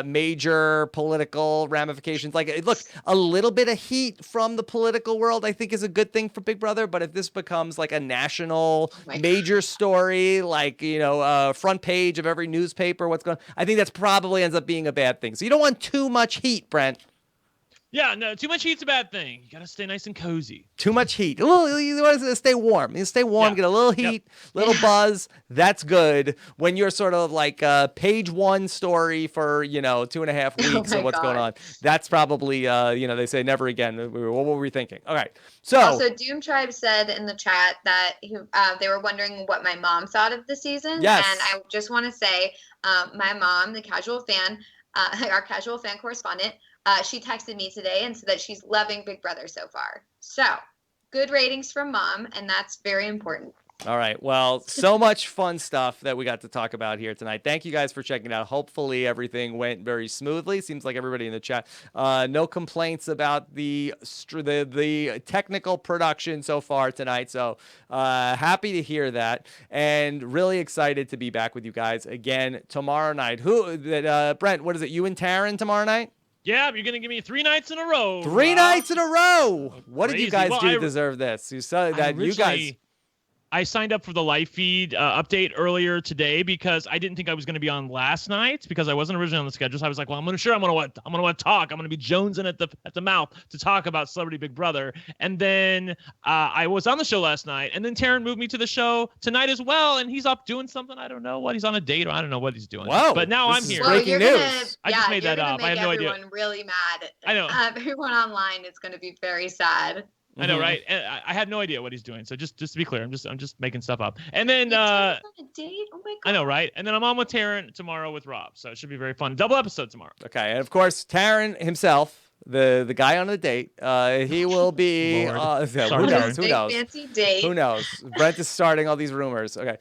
major political ramifications. Like, look, a little bit of heat from the political world, I think, is a good thing for Big Brother. But if this becomes like a national major story, like front page of every newspaper, I think that's probably ends up being a bad thing. So you don't want too much heat, Brent. Yeah, no, too much heat's a bad thing. You gotta stay nice and cozy. Too much heat. Well, you want to stay warm. You stay warm, Yeah. get a little heat, little buzz. That's good. When you're sort of like a page one story for, 2.5 weeks of what's going on. That's probably, they say never again. What were we thinking? All right. So also, Doom Tribe said in the chat that they were wondering what my mom thought of the season. Yes. And I just want to say, my mom, the casual fan, our casual fan correspondent, she texted me today and said that she's loving Big Brother so far. So good ratings from Mom, and that's very important. All right. Well, so much fun stuff that we got to talk about here tonight. Thank you guys for checking out. Hopefully everything went very smoothly. Seems like everybody in the chat, no complaints about the technical production so far tonight. So happy to hear that, and really excited to be back with you guys again tomorrow night. Brent, what is it? You and Taryn tomorrow night? Yeah, you're gonna give me 3 nights in a row. Three nights in a row. What did you Crazy. guys do to deserve this? You saw that you guys. I signed up for the live feed update earlier today because I didn't think I was going to be on last night because I wasn't originally on the schedule. So I was like, well, I'm going to want to talk. I'm going to be jonesing at the mouth to talk about Celebrity Big Brother. And then I was on the show last night, and then Taryn moved me to the show tonight as well. And he's up doing something. I don't know what. He's on a date, or I don't know what he's doing. Whoa, but now I'm here. Breaking news. I just made that up. I have no idea. Everyone really mad. I know. Everyone online is going to be very sad. I know, right? And I had no idea what he's doing. So just to be clear, I'm just making stuff up. And then on a date? Oh my God. I know, right? And then I'm on with Taryn tomorrow with Rob. So it should be very fun. Double episode tomorrow. Okay, and of course, Taryn himself, the guy on the date, he will be. Who knows? Who knows? Fancy date. Who knows? Brent is starting all these rumors. Okay,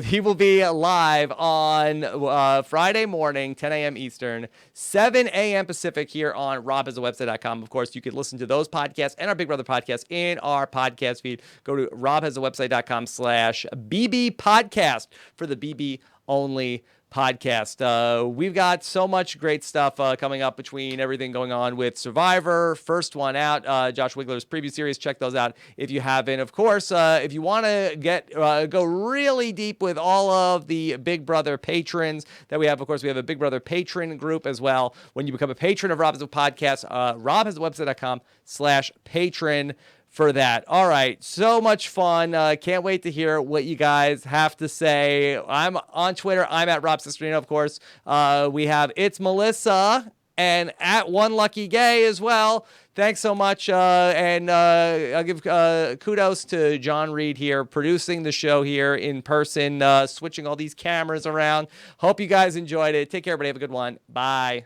he will be live on Friday morning, 10 a.m. Eastern, 7 a.m. Pacific, here on RobHasAWebsite.com. Of course, you can listen to those podcasts and our Big Brother podcast in our podcast feed. Go to RobHasAWebsite.com/BB podcast for the BB only podcast. We've got so much great stuff coming up between everything going on with Survivor, First One Out, Josh Wigler's preview series. Check those out if you haven't. Of course, if you want to go really deep with all of the Big Brother patrons that we have, of course, we have a Big Brother patron group as well. When you become a patron of Rob Has a Podcast, RobHasAWebsite.com/patron for that. All right, so much fun. Can't wait to hear what you guys have to say. I'm on Twitter. I'm at Rob Cesternino, of course. We have It's Melissa and at One Lucky Gay as well. Thanks so much. And I'll give kudos to John Reed here, producing the show here in person, switching all these cameras around. Hope you guys enjoyed it. Take care, everybody. Have a good one. Bye.